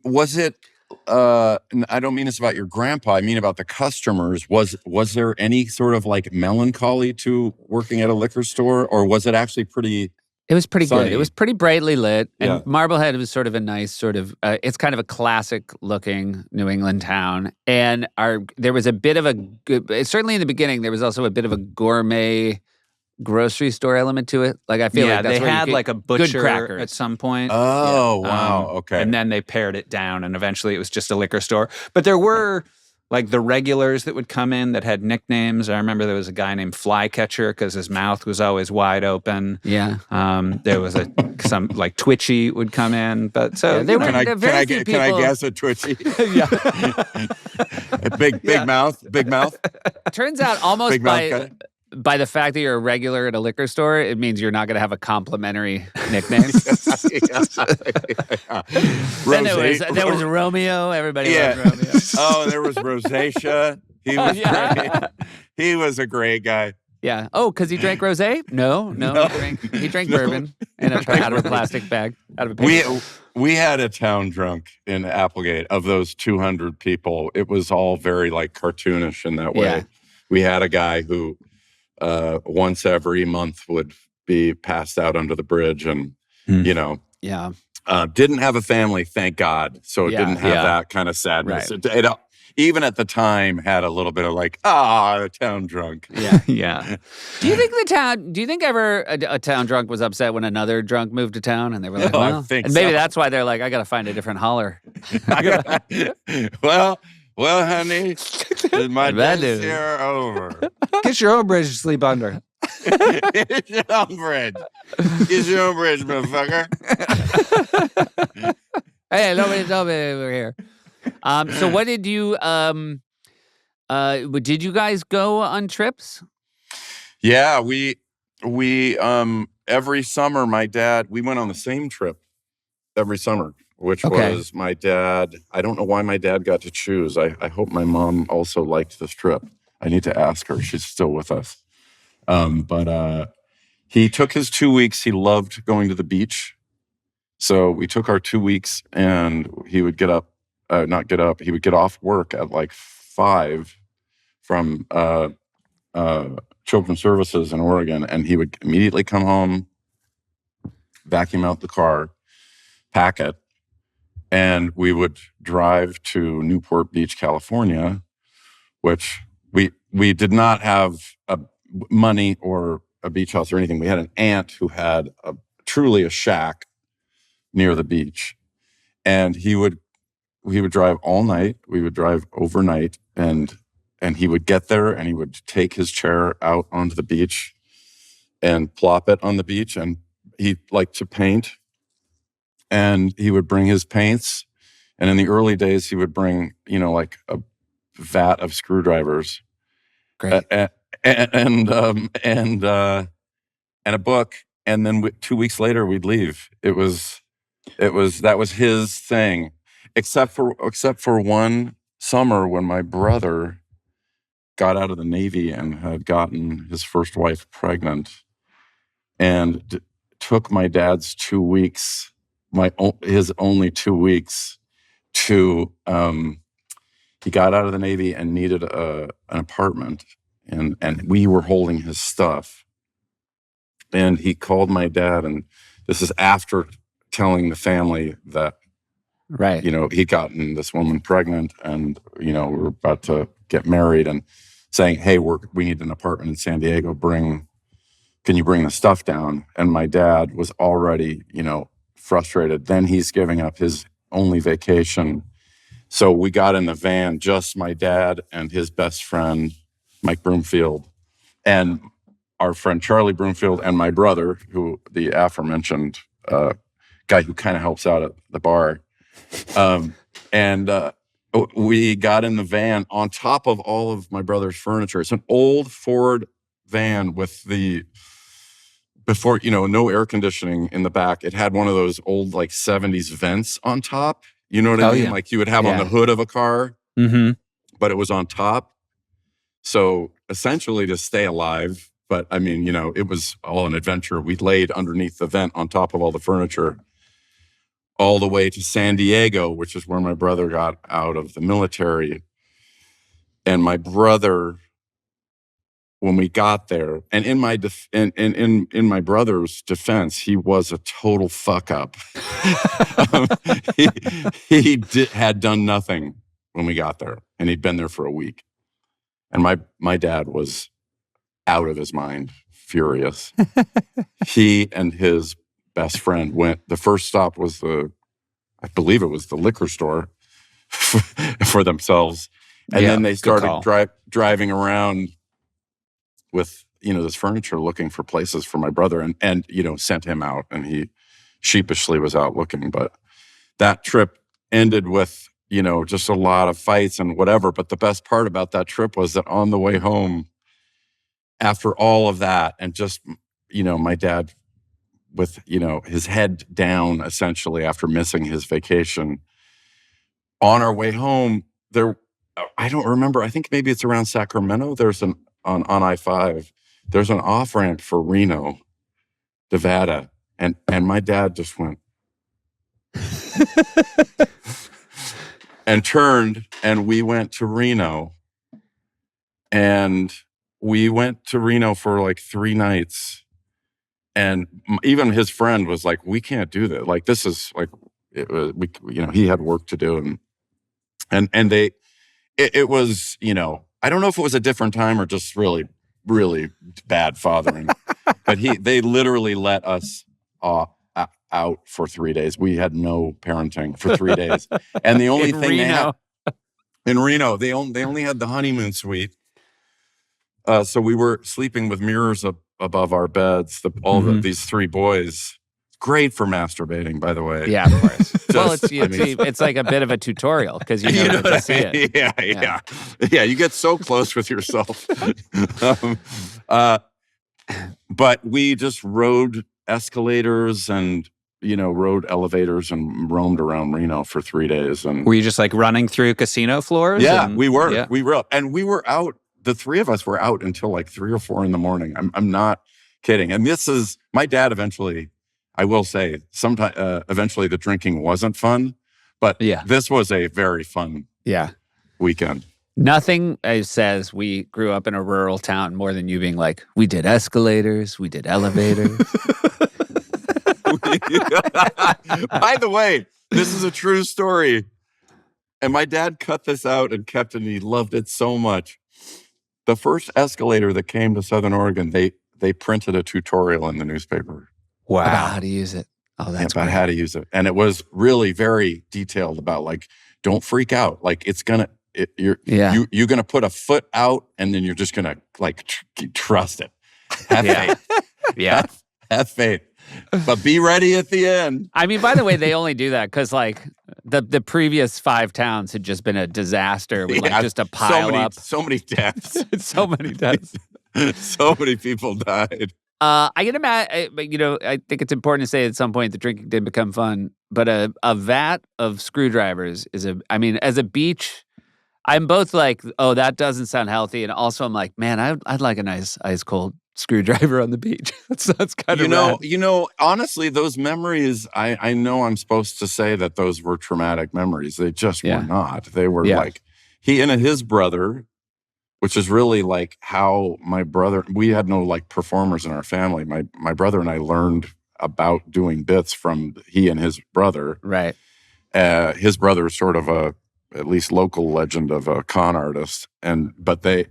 Was it? I don't mean this about your grandpa. I mean about the customers. Was there any sort of like melancholy to working at a liquor store, or was it actually pretty? It was pretty sunny? Good. It was pretty brightly lit, and Marblehead was sort of a nice sort of. It's kind of a classic looking New England town, and there was a bit of certainly in the beginning there was also a bit of a gourmet grocery store element to it. Like I feel like that's they had like a butcher at some point. Oh, wow. Okay. And then they pared it down, and eventually it was just a liquor store. But there were like the regulars that would come in that had nicknames. I remember there was a guy named Flycatcher because his mouth was always wide open. Yeah. There was some like Twitchy would come in, but so can I guess a Twitchy? Yeah. Big mouth. Turns out almost by the fact that you're a regular at a liquor store, it means you're not going to have a complimentary nickname. Then there was Romeo. Everybody loved Romeo. Oh, there was Rosacea. He was great. He was a great guy. Yeah. Oh, because he drank rosé? No. He drank bourbon out of a plastic bag, out of a paper. We had a town drunk in Applegate. Of those 200 people, it was all very like cartoonish in that way. Yeah. We had a guy who once every month would be passed out under the bridge, and didn't have a family, thank God. So it didn't have that kind of sadness. Right. It even at the time had a little bit of like, town drunk. Yeah. Yeah. Do you think ever a town drunk was upset when another drunk moved to town and they were like, I think and maybe that's why they're like, I got to find a different holler. Well, honey, my days here are over. Get your own bridge to sleep under. Get your own bridge. Get your own bridge, motherfucker. Hey, nobody told me we were here. So what did you guys go on trips? Yeah, we every summer we went on the same trip every summer, which was my dad. I don't know why my dad got to choose. I hope my mom also liked this trip. I need to ask her. She's still with us. But he took his 2 weeks. He loved going to the beach. So we took our 2 weeks, and he would he would get off work at like 5 from Children's Services in Oregon, and he would immediately come home, vacuum out the car, pack it, and we would drive to Newport Beach, California, which we did not have money or a beach house or anything. We had an aunt who had truly a shack near the beach, and he would drive all night. We would drive overnight, and he would get there, and he would take his chair out onto the beach and plop it on the beach. And he liked to paint, and he would bring his paints. And in the early days, he would bring, like a vat of screwdrivers, great, and a book. And then 2 weeks later, we'd leave. That was his thing. Except for one summer when my brother got out of the Navy and had gotten his first wife pregnant, and took my dad's 2 weeks, his only 2 weeks, to he got out of the Navy and needed an apartment, and we were holding his stuff, and he called my dad, and this is after telling the family that. Right. He'd gotten this woman pregnant, and, we were about to get married, and saying, hey, we need an apartment in San Diego. Can you bring the stuff down? And my dad was already, frustrated. Then he's giving up his only vacation. So we got in the van, just my dad and his best friend, Mike Broomfield, and our friend Charlie Broomfield, and my brother, who the aforementioned guy who kind of helps out at the bar. We got in the van on top of all of my brother's furniture. It's an old Ford van with no air conditioning in the back. It had one of those old like 70s vents on top. You know what I mean? Yeah. Like you would have on the hood of a car, but it was on top. So essentially to stay alive. But I mean, it was all an adventure. We laid underneath the vent on top of all the furniture, all the way to San Diego, which is where my brother got out of the military. And my brother, when we got there, and in my in my brother's defense, he was a total fuck up. He had done nothing when we got there, and he'd been there for a week. And my dad was out of his mind, furious. He and his best friend went. The first stop was I believe it was the liquor store for themselves. And then they started driving around with, this furniture looking for places for my brother, and sent him out, and he sheepishly was out looking. But that trip ended with, just a lot of fights and whatever. But the best part about that trip was that on the way home, after all of that, and just, my dad with, his head down essentially after missing his vacation, on our way home, I don't remember, I think maybe it's around Sacramento, there's on I-5, there's an off-ramp for Reno, Nevada, and my dad just went and turned, and we went to Reno, and we went to Reno for like 3 nights, and even his friend was like, we can't do that, like this is like, he had work to do, and it was, I don't know if it was a different time or just really, really bad fathering, but they literally let us out for 3 days. We had no parenting for 3 days. And the only thing they had in Reno, they only had the honeymoon suite. So we were sleeping with mirrors above our beds, these 3 boys. Great for masturbating, by the way. Yeah, of course. Well, it's like a bit of a tutorial because you know to see it. Yeah. You get so close with yourself. But we just rode escalators and rode elevators and roamed around Reno for 3 days. And were you just like running through casino floors? Yeah, we were. Yeah. We were, and we were out. The 3 of us were out until like 3 or 4 in the morning. I'm not kidding. And this is my dad eventually. I will say, eventually the drinking wasn't fun, but this was a very fun weekend. Nothing says we grew up in a rural town more than you being like, we did escalators, we did elevators. By the way, this is a true story. And my dad cut this out and kept it, and he loved it so much. The first escalator that came to Southern Oregon, they printed a tutorial in the newspaper. Wow. About how to use it. Oh, that's about how to use it. And it was really very detailed about like, don't freak out. Like you're going to put a foot out and then you're just going to like trust it. Have faith. Have faith. But be ready at the end. I mean, by the way, they only do that because like the previous 5 towns had just been a disaster with like just a pile up. So many deaths. So many deaths. So many people died. I can imagine, I think it's important to say at some point the drinking did become fun, but a vat of screwdrivers as a beach, I'm both like, oh, that doesn't sound healthy. And also I'm like, man, I'd like a nice ice cold screwdriver on the beach. That's kind of rad. Honestly, those memories, I know I'm supposed to say that those were traumatic memories. They just were not. They were like, he and his brother, which is really like how my brother, we had no like performers in our family. My brother and I learned about doing bits from he and his brother. Right. His brother is sort of at least local legend of a con artist. But they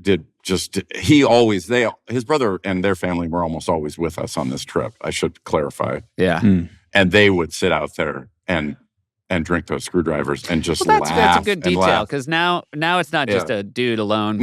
did his brother and their family were almost always with us on this trip. I should clarify. Yeah. And they would sit out there and drink those screwdrivers and just laugh. That's a good detail because now it's not just a dude alone.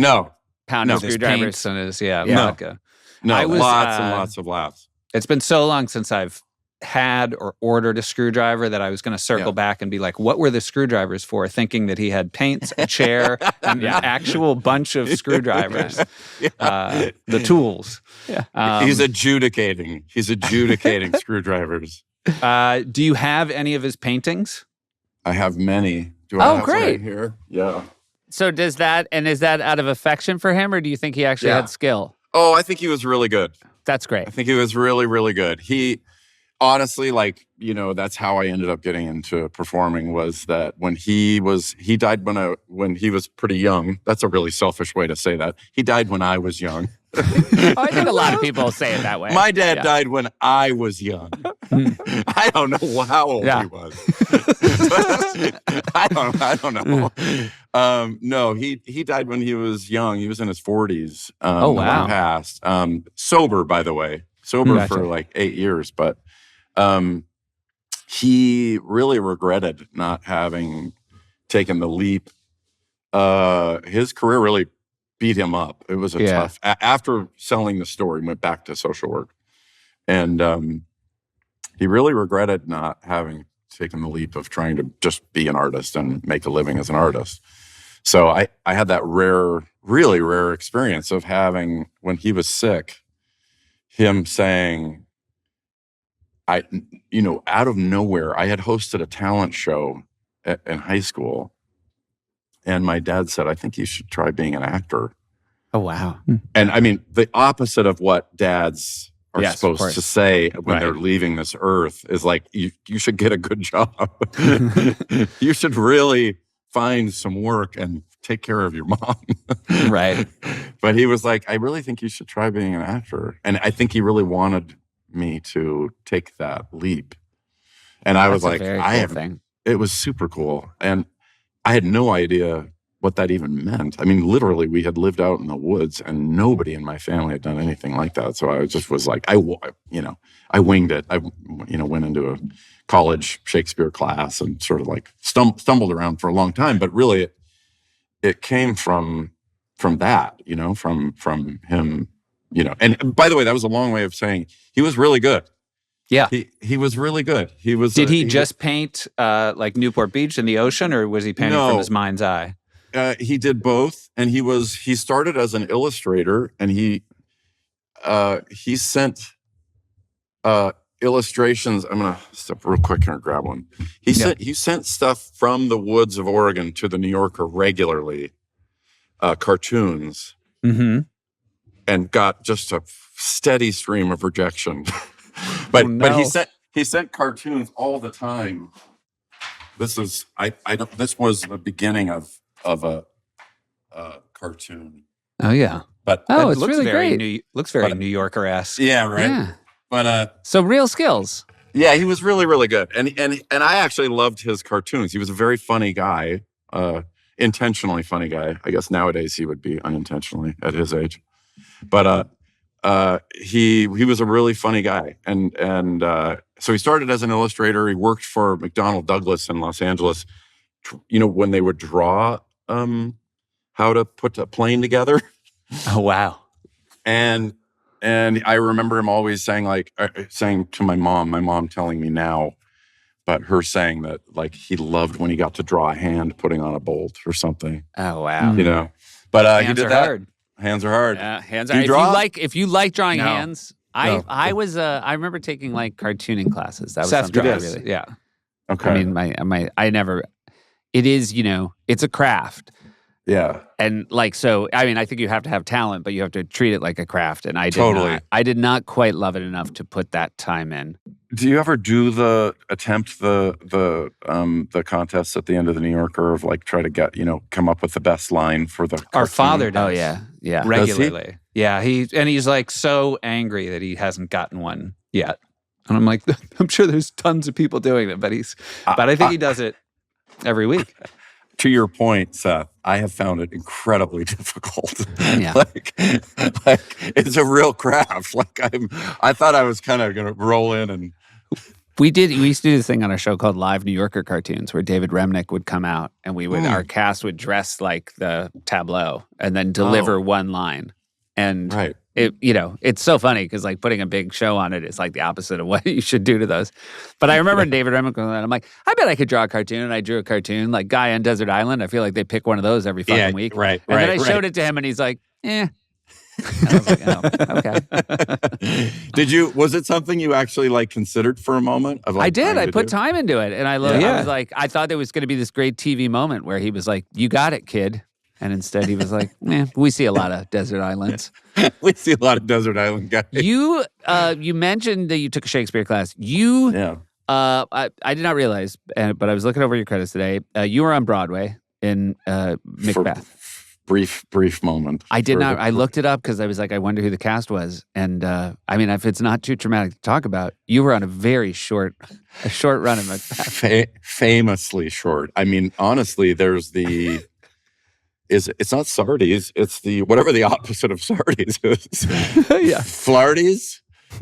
Pounding screwdrivers and his vodka. Lots and lots of laughs. It's been so long since I've had or ordered a screwdriver that I was going to circle back and be like, what were the screwdrivers for? Thinking that he had paints, a chair, and an actual bunch of screwdrivers. The tools. Yeah. He's adjudicating screwdrivers. Do you have any of his paintings? I have many. Do I have great. Right here? Yeah. So is that out of affection for him, or do you think he actually had skill? Oh, I think he was really good. That's great. I think he was really, really good. He, honestly, that's how I ended up getting into performing, was that when he died when he was pretty young. That's a really selfish way to say that. He died when I was young. I think a lot of people say it that way. My dad died when I was young. I don't know how old he was. I don't know. No, he died when he was young. He was in his 40s. Oh, wow. When he passed. Sober, by the way. Sober for like 8 years. But he really regretted not having taken the leap. His career really beat him up. It was a tough. After selling the store, he went back to social work, and he really regretted not having taken the leap of trying to just be an artist and make a living as an artist. So I had that really rare experience of having, when he was sick, him saying, out of nowhere, I had hosted a talent show in high school. And my dad said, I think you should try being an actor. Oh, wow. And I mean, the opposite of what dads are supposed to say when they're leaving this earth is like, you should get a good job. You should really find some work and take care of your mom. Right. But he was like, I really think you should try being an actor. And I think he really wanted me to take that leap. And I was like, it was super cool. And I had no idea what that even meant. I mean, literally, we had lived out in the woods and nobody in my family had done anything like that. So I just was like, I winged it. I, went into a college Shakespeare class and sort of like stumbled around for a long time. But really, it came from that, from him, And by the way, that was a long way of saying he was really good. Yeah. He was really good. He was. Did he just paint like Newport Beach and the ocean, or was he painting from his mind's eye? He did both, and he started as an illustrator, and he sent illustrations. I'm gonna step real quick here and grab one. He sent stuff from the woods of Oregon to the New Yorker regularly, cartoons, and got just a steady stream of rejection. But he sent cartoons all the time. This was the beginning of a cartoon. Oh yeah. But it's really great. Looks very New Yorker-esque. Yeah, right. Yeah. But so real skills. Yeah, he was really, really good. And I actually loved his cartoons. He was a very funny guy, intentionally funny guy. I guess nowadays he would be unintentionally at his age. But he was a really funny guy. And so he started as an illustrator. He worked for McDonnell Douglas in Los Angeles, when they would draw how to put a plane together. Oh, wow. And I remember him always saying to my mom telling me now, but her saying that like he loved when he got to draw a hand putting on a bolt or something. Oh, wow. But hands he did are that. hard. Hands are hard. Yeah, hands Do are. you draw? If you like drawing No. hands, I remember taking like cartooning classes. That was Seth something I draws. really. Yeah. Okay. I mean, I never. It is, it's a craft. Yeah. And like, so, I mean, I think you have to have talent, but you have to treat it like a craft. And I did Totally. not. I did not quite love it enough to put that time in. Do you ever do the contest at the end of the New Yorker of like try to get, come up with the best line for the Our cartoon? father does. Oh yeah, yeah. Regularly. Yeah. He's like so angry that he hasn't gotten one yet. And I'm like, I'm sure there's tons of people doing it, but I think he does it every week. To your point, Seth, I have found it incredibly difficult. Yeah. like it's a real craft. Like I thought I was kind of going to roll in and. We used to do this thing on our show called Live New Yorker Cartoons, where David Remnick would come out and our cast would dress like the tableau and then deliver one line. And right. It's so funny because like putting a big show on it is like the opposite of what you should do to those. But I remember David Remnick going, I'm like, I bet I could draw a cartoon. And I drew a cartoon like Guy on Desert Island. I feel like they pick one of those every fucking week. Right. And then I showed it to him and he's like, eh. And I was like, oh, okay. Was it something you actually like considered for a moment? Of, like, I did. I put time into it. And I was like, I thought there was going to be this great TV moment where he was like, you got it, kid. And instead he was like, we see a lot of desert islands. We see a lot of desert island guys. You mentioned that you took a Shakespeare class. I did not realize, but I was looking over your credits today. You were on Broadway in Macbeth. Brief moment. I did not. I looked it up because I was like, I wonder who the cast was. And I mean, if it's not too traumatic to talk about, you were on a very short run in Macbeth. Famously short. I mean, honestly, there's the. It's not Sardi's, it's the whatever the opposite of Sardi's is. Yeah. Flardies?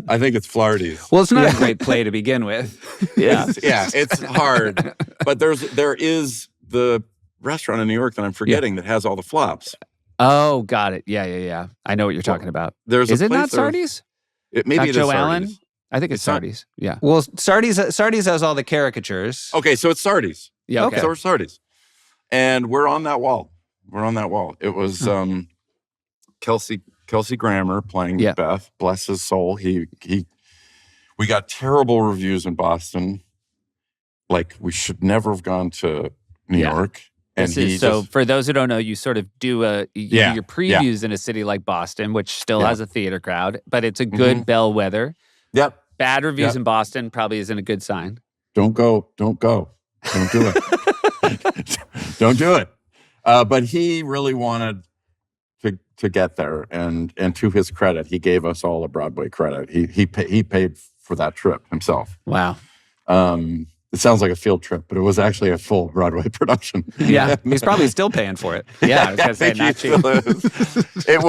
I think it's Flardies. Well, it's not a great play to begin with. Yeah. It's hard. But there is the restaurant in New York that I'm forgetting that has all the flops. Oh, got it. Yeah. I know what you're talking about. Is it not Sardi's? Maybe it is Joe Sardi's. Allen? I think it's Sardi's. Yeah. Well, Sardi's has all the caricatures. Okay, so it's Sardi's. Yeah. Okay. So it's Sardi's. And we're on that wall. We're on that wall. It was Kelsey Grammer playing Beth. Bless his soul. We got terrible reviews in Boston. Like, we should never have gone to New York. And so for those who don't know, you sort of do your previews in a city like Boston, which still has a theater crowd, but it's a good bellwether. Yep. Bad reviews in Boston probably isn't a good sign. Don't go. Don't do it. Don't do it. But he really wanted to get there, and to his credit, he gave us all a Broadway credit. He paid for that trip himself. Wow. It sounds like a field trip, but it was actually a full Broadway production. Yeah, he's probably still paying for it. Yeah, I was gonna say not cheap. It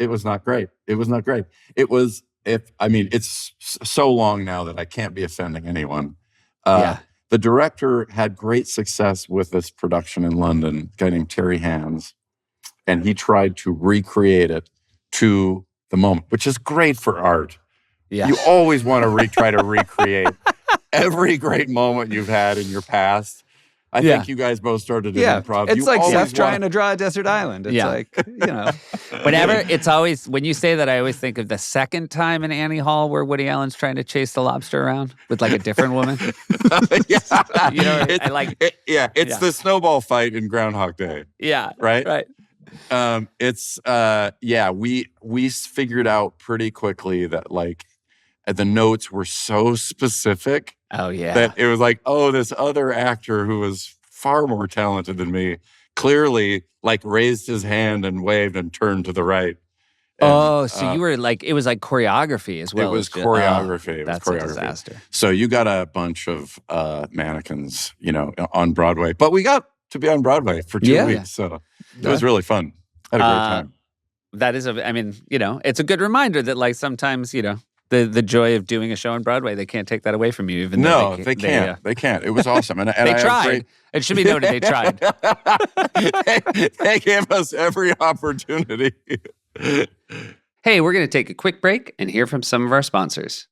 was not great. It was not great. It's so long now that I can't be offending anyone. The director had great success with this production in London, a guy named Terry Hands, and he tried to recreate it to the moment, which is great for art. Yeah. You always want to try to recreate every great moment you've had in your past. I think you guys both started in improv. It's like Seth trying to draw a desert island. It's like, Whenever, it's always, when you say that, I always think of the second time in Annie Hall where Woody Allen's trying to chase the lobster around with like a different woman. It's the snowball fight in Groundhog Day. Yeah. Right. We figured out pretty quickly that like the notes were so specific. Oh, yeah. That it was like, this other actor who was far more talented than me clearly like raised his hand and waved and turned to the right. And, so you were like, it was like choreography as well. It was choreography. That's a disaster. So you got a bunch of mannequins, on Broadway. But we got to be on Broadway for 2 weeks. So it was really fun. Had a great time. That is, it's a good reminder that like sometimes, the joy of doing a show on Broadway, they can't take that away from you. Even though they can't. They can't. It was awesome. And they tried. It should be noted they tried. They gave us every opportunity. Hey, we're going to take a quick break and hear from some of our sponsors.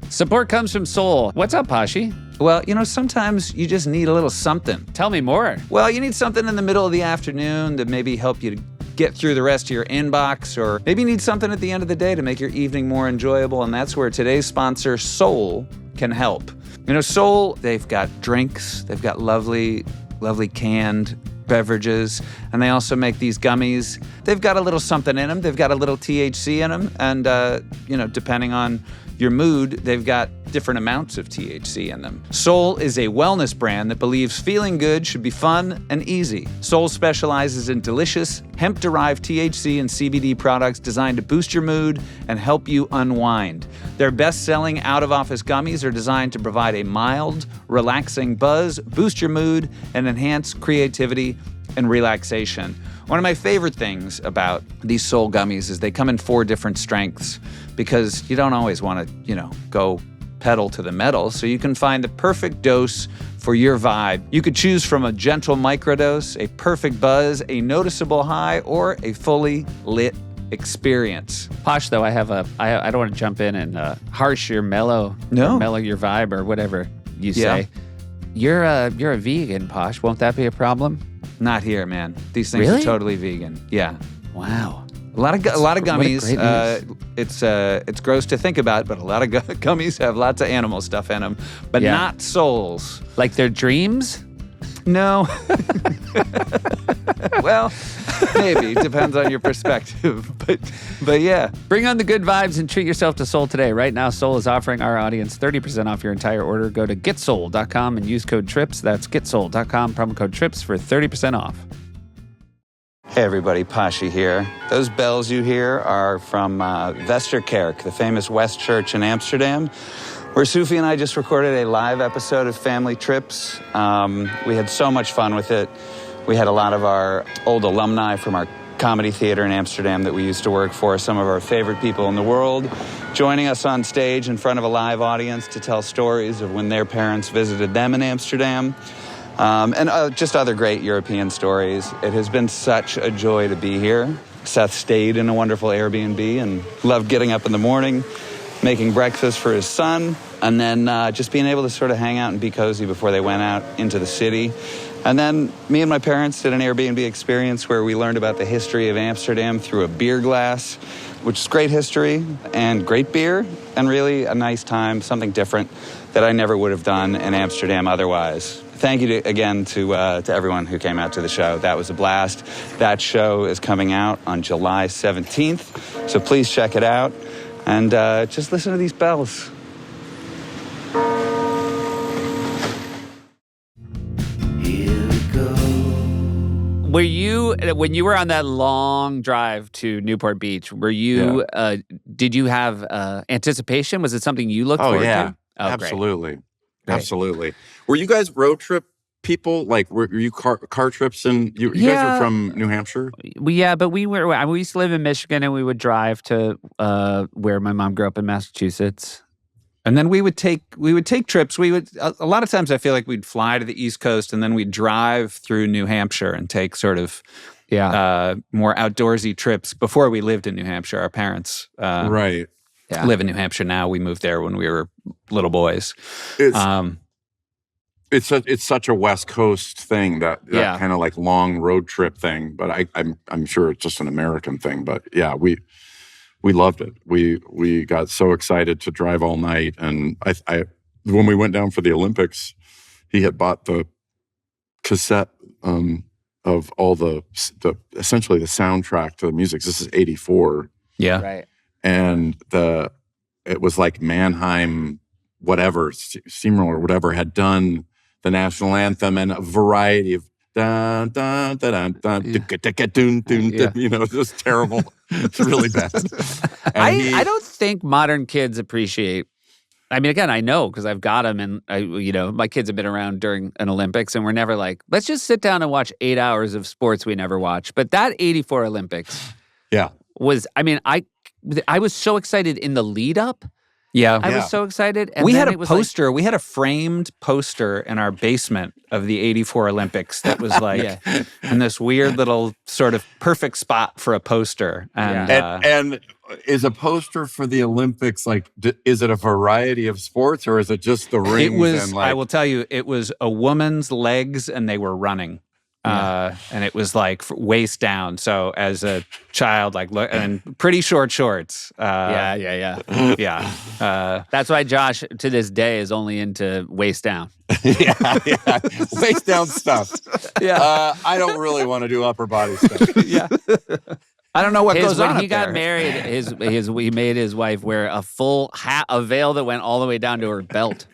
Support comes from Soul. What's up, Pashi? Well, sometimes you just need a little something. Tell me more. Well, you need something in the middle of the afternoon to maybe help you get through the rest of your inbox, or maybe you need something at the end of the day to make your evening more enjoyable, and that's where today's sponsor, Soul, can help. Soul, they've got drinks, they've got lovely canned beverages, and they also make these gummies. They've got a little something in them. They've got a little THC in them, and, depending on your mood, they've got different amounts of THC in them. Soul is a wellness brand that believes feeling good should be fun and easy. Soul specializes in delicious, hemp-derived THC and CBD products designed to boost your mood and help you unwind. Their best-selling out-of-office gummies are designed to provide a mild, relaxing buzz, boost your mood, and enhance creativity and relaxation. One of my favorite things about these Soul gummies is they come in 4 different strengths, because you don't always want to, go pedal to the metal, so you can find the perfect dose for your vibe. You could choose from a gentle microdose, a perfect buzz, a noticeable high, or a fully lit experience. Posh, though, I don't want to jump in and harsh your mellow your vibe or whatever you say. You're a vegan, Posh. Won't that be a problem? Not here, man. These things are totally vegan. Yeah. Wow. A lot of gummies. It's gross to think about, but a lot of gummies have lots of animal stuff in them, but not souls. Like their dreams? No. Well, maybe. Depends on your perspective. But yeah. Bring on the good vibes and treat yourself to Soul today. Right now, Soul is offering our audience 30% off your entire order. Go to getsoul.com and use code TRIPS. That's getsoul.com, promo code TRIPS for 30% off. Hey everybody, Pashi here. Those bells you hear are from Westerkerk, the famous West Church in Amsterdam, where Sufi and I just recorded a live episode of Family Trips. We had so much fun with it. We had a lot of our old alumni from our comedy theater in Amsterdam that we used to work for, some of our favorite people in the world, joining us on stage in front of a live audience to tell stories of when their parents visited them in Amsterdam. And just other great European stories. It has been such a joy to be here. Seth stayed in a wonderful Airbnb and loved getting up in the morning, making breakfast for his son, and then just being able to sort of hang out and be cozy before they went out into the city. And then me and my parents did an Airbnb experience where we learned about the history of Amsterdam through a beer glass, which is great history and great beer, and really a nice time, something different that I never would have done in Amsterdam otherwise. Thank you again to everyone who came out to the show. That was a blast. That show is coming out on July 17th, so please check it out. And just listen to these bells. Were you, when you were on that long drive to Newport Beach, were you, did you have anticipation? Was it something you looked forward to? Oh, absolutely. Great. Absolutely. Were you guys road trip people? Like, were you car trips? And you guys are from New Hampshire? But we used to live in Michigan, and we would drive to where my mom grew up in Massachusetts. And then we would take trips. We would a lot of times I feel like we'd fly to the East Coast and then we'd drive through New Hampshire and take sort of more outdoorsy trips before we lived in New Hampshire. Our parents live in New Hampshire now. We moved there when we were little boys. It's such a West Coast thing, that kind of like long road trip thing. But I'm sure it's just an American thing. But yeah, we loved it. We got so excited to drive all night. And I when we went down for the Olympics, he had bought the cassette of all the essentially the soundtrack to the music. This is 84. Yeah. Right. And it was like Mannheim, whatever, Steamroller or whatever, had done the national anthem and a variety of dun dun dun dun dun, you know, it's just terrible. It's really bad. I don't think modern kids appreciate. I mean, again, I know because I've got them, and my kids have been around during an Olympics, and we're never like, let's just sit down and watch 8 hours of sports we never watch. But that 84 Olympics, was. I mean, I was so excited in the lead up. Yeah. I was so excited. And we had a poster. We had a framed poster in our basement of the 84 Olympics that was like in this weird little sort of perfect spot for a poster. And is a poster for the Olympics, like, is it a variety of sports or is it just the rings? It was, and like, I will tell you, it was a woman's legs and they were running. And it was like waist down. So as a child, and pretty short shorts. Yeah. That's why Josh, to this day, is only into waist down. Waist down stuff. I don't really want to do upper body stuff. I don't know what goes on. When he up got there. married, he made his wife wear a full hat, a veil that went all the way down to her belt.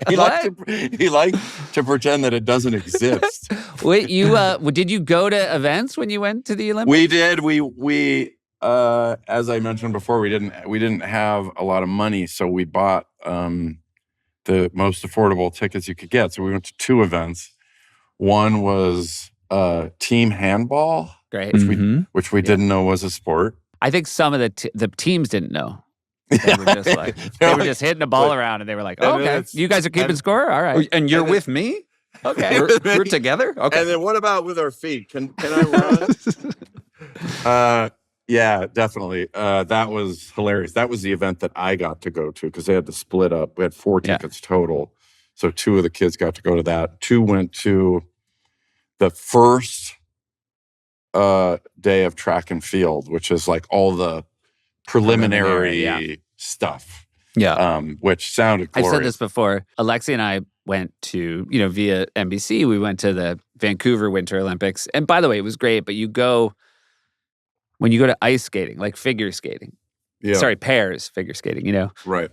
He liked to pretend that it doesn't exist. Wait, did you go to events when you went to the Olympics? We did. We as I mentioned before, we didn't have a lot of money, so we bought the most affordable tickets you could get. So we went to two events. One was team handball, great, which we didn't know was a sport. I think some of the teams didn't know. They were just like just hitting the ball around, and they were like, "Oh, okay, you guys are keeping score, all right." And you're with me? Okay, we're together. Okay. And then what about with our feet? Can I run? Yeah, definitely. That was hilarious. That was the event that I got to go to because they had to split up. We had 4 tickets total, so 2 of the kids got to go to that. 2 went to the first day of track and field, which is like all the preliminary stuff, which sounded glorious. I've said this before. Alexi and I went to, via NBC, we went to the Vancouver Winter Olympics. And by the way, it was great, but when you go to ice skating, like figure skating, pairs figure skating, right.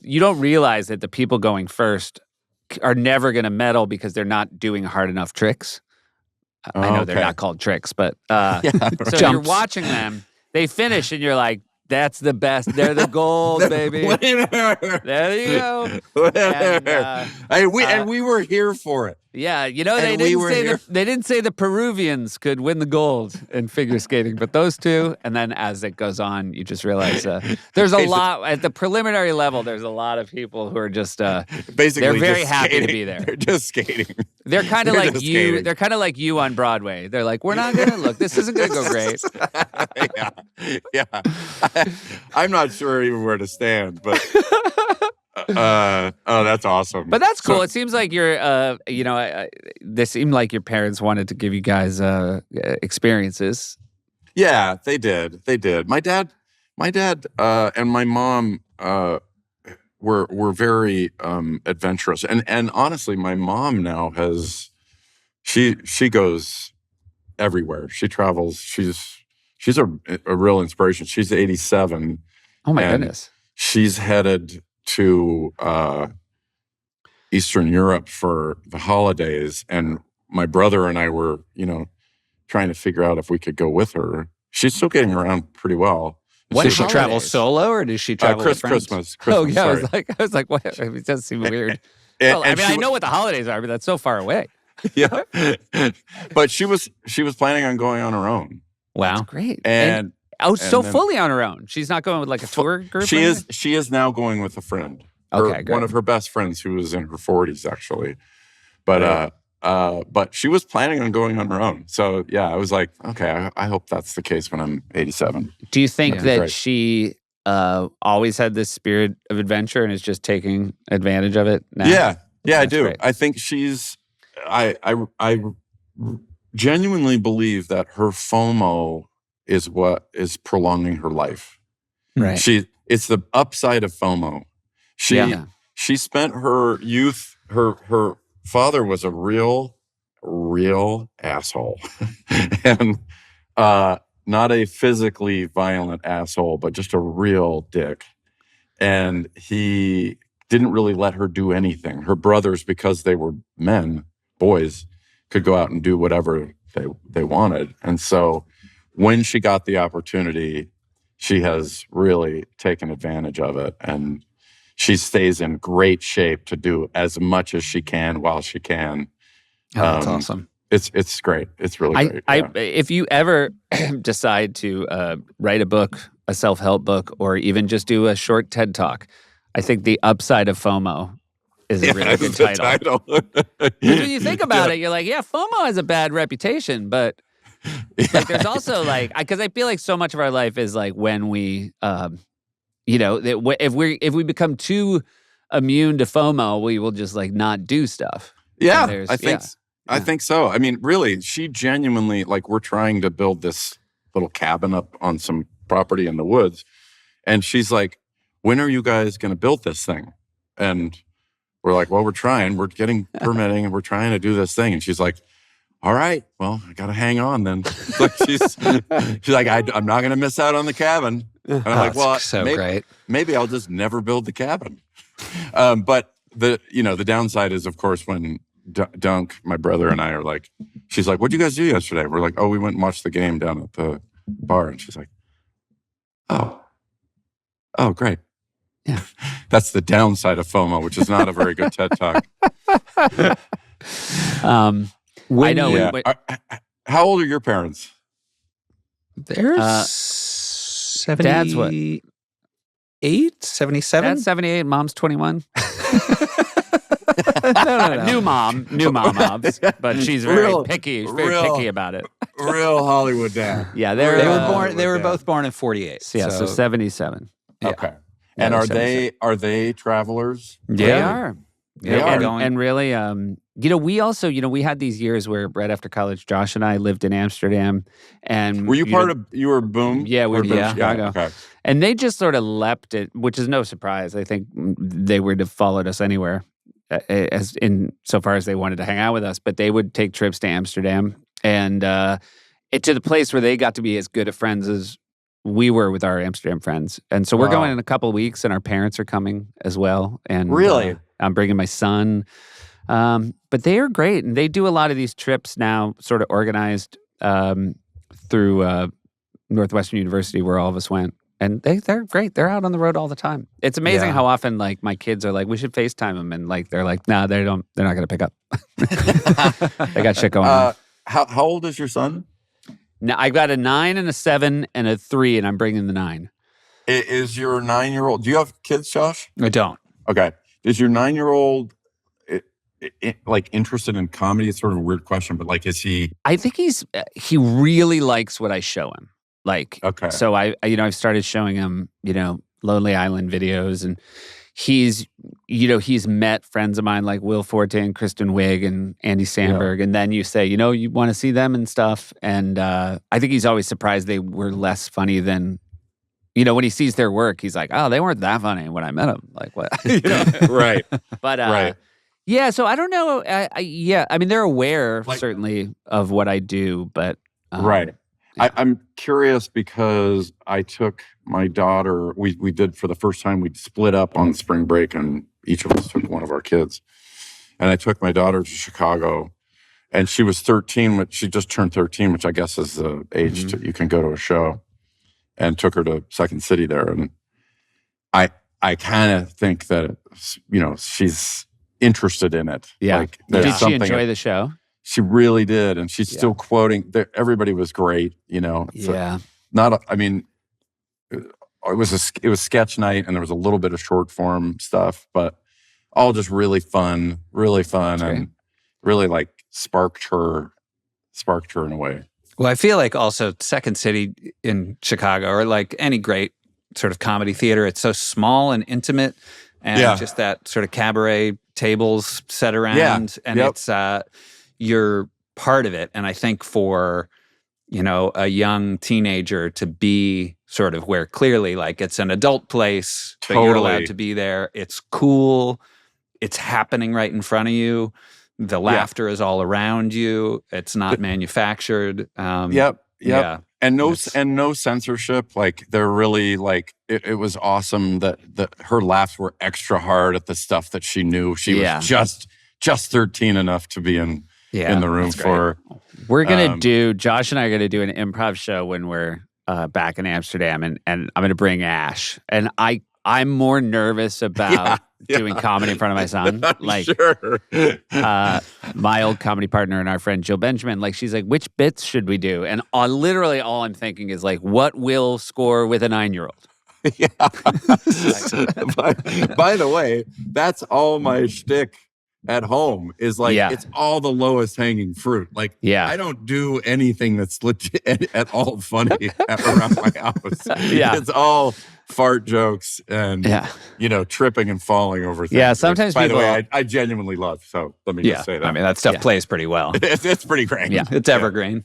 You don't realize that the people going first are never going to medal because they're not doing hard enough tricks. I know they're not called tricks, but so you're watching them, they finish and you're like, that's the best. They're the gold, baby. There you go. And we were here for it. Yeah, you know, And they didn't say the Peruvians could win the gold in figure skating, but those two. And then as it goes on, you just realize there's a lot at the preliminary level. There's a lot of people who are just basically they're very just happy skating. to be there. They're just skating. They're kind of They're like just you. skating. They're kind of like you on Broadway. They're like, we're not gonna look. This isn't gonna go great. yeah. I'm not sure even where to stand, but oh, that's awesome. But that's cool. So- It seems like you're, this seemed like your parents wanted to give you guys experiences. Yeah, they did. They did. My dad, and my mom were very adventurous, and honestly, my mom now she goes everywhere. She travels. She's a real inspiration. She's 87. Oh my and goodness. She's headed to Eastern Europe for the holidays, and my brother and I were, trying to figure out if we could go with her. She's still getting around pretty well. Does she travel holidays? solo or does she travel with friends? Christmas. Oh yeah, sorry. I was like, what? It does seem weird. And- Well, and I she know what the holidays are, but that's so far away. yeah, but she was planning on going on her own, Wow. Great. and so then- fully on her own. She's not going with like a tour group. she or is she is now going with a friend. Okay, great. One of her best friends who was in her 40s actually, but but she was planning on going on her own. So yeah, I was like, okay, I hope that's the case when I'm 87. Do you think Yeah. that Great. she always had this spirit of adventure and is just taking advantage of it now? Yeah, I That's do. great. I think she's. I genuinely believe that her FOMO is what is prolonging her life. Right. It's the upside of FOMO. She spent her youth. Her father was a real asshole, and not a physically violent asshole, but just a real dick. And he didn't really let her do anything. Her brothers, because they were boys, could go out and do whatever they wanted. And so when she got the opportunity, she has really taken advantage of it. And she stays in great shape to do as much as she can while she can. Oh, that's awesome. It's great. It's really great. Yeah. If you ever decide to write a book, a self-help book, or even just do a short TED Talk, I think The Upside of FOMO is a really good that's the title. When you think about it, you're like, yeah, FOMO has a bad reputation, but like, there's also like, because I feel like so much of our life is like when we, if we become too immune to FOMO, we will just like not do stuff. Yeah, I think so. I mean, really, she genuinely, like, we're trying to build this little cabin up on some property in the woods. And she's like, when are you guys going to build this thing? And we're like, well, we're trying. We're getting permitting and we're trying to do this thing. And she's like, all right, well, I got to hang on then. Like she's like, I'm not going to miss out on the cabin. And I'm like, well, great. Maybe I'll just never build the cabin. But the downside is, of course, when Dunk, my brother, and I are like, she's like, what'd you guys do yesterday? We're like, oh, we went and watched the game down at the bar. And she's like, oh, great. Yeah. That's the downside of FOMO, which is not a very good TED Talk. I know. Yeah. How old are your parents? They're 78, Dad's what? 77? Dad's 78, mom's 21. No. New mom, obs, but she's very picky. She's very picky about it. Real Hollywood dad. Yeah, They were born. They were both born in 48. so 77. Yeah. Okay. Yeah, And they're are they travelers? They are. They are. And really, we also, we had these years where right after college, Josh and I lived in Amsterdam. And Were you you were Boom? Yeah, we were Boom, Chicago. Yeah, okay. And they just sort of leapt it, which is no surprise. I think they would have followed us anywhere, as in so far as they wanted to hang out with us. But they would take trips to Amsterdam and to the place where they got to be as good of friends as we were with our Amsterdam friends. And so we're going in a couple of weeks, and our parents are coming as well. And really, I'm bringing my son. But they are great, and they do a lot of these trips now, sort of organized through Northwestern University, where all of us went. And they're great. They're out on the road all the time. It's amazing Yeah. how often like my kids are like, we should FaceTime them, and like they're like, nah, they're not going to pick up. They got shit going on. How old is your son? Now I've got a 9 and a 7 and a 3, and I'm bringing the 9. Is your 9-year-old? Do you have kids, Josh? I don't. Okay. Is your 9-year-old like interested in comedy? It's sort of a weird question, but like, is he? I think he really likes what I show him. Like, Okay. So I've started showing him, Lonely Island videos, and he's met friends of mine like Will Forte and Kristen Wiig and Andy Samberg. And then you say, you want to see them and stuff. And I think he's always surprised they were less funny than, when he sees their work, he's like, oh, they weren't that funny when I met them. Like what? Right. But right. Yeah, so I don't know. I mean, they're aware certainly of what I do, but right. Yeah. I'm curious because I took my daughter. We did for the first time. We split up on spring break, and each of us took one of our kids. And I took my daughter to Chicago, and she was 13. But she just turned 13, which I guess is the age you can go to a show. And took her to Second City there, and I kind of think that she's interested in it. Yeah. Like, did she enjoy the show? She really did, and she's still quoting. Everybody was great. So Yeah. It was sketch night, and there was a little bit of short form stuff, but all just really fun, and really like sparked her in a way. Well, I feel like also Second City in Chicago, or like any great sort of comedy theater, it's so small and intimate, and just that sort of cabaret tables set around, and it's you're part of it. And I think for a young teenager to be sort of where clearly like it's an adult place, but you're allowed to be there. It's cool. It's happening right in front of you. The laughter is all around you. It's not manufactured. Yep. Yeah. And no censorship. Like they're really like it was awesome that her laughs were extra hard at the stuff that she knew. She was just 13 enough to be in the room for. We're gonna do. Josh and I are gonna do an improv show when we're back in Amsterdam, and I'm gonna bring Ash. And I'm more nervous about doing comedy in front of my son. Like, sure. My old comedy partner and our friend Jill Benjamin, like, she's like, which bits should we do? And literally all I'm thinking is like, what will score with a 9-year-old? Yeah. By the way, that's all my shtick at home is like, it's all the lowest hanging fruit. Like, I don't do anything that's legit at all funny around my house. It's all fart jokes and, tripping and falling over things. Yeah, sometimes by the way, I genuinely love. So let me just say that. I mean, that stuff plays pretty well. It's pretty great. Yeah, it's evergreen.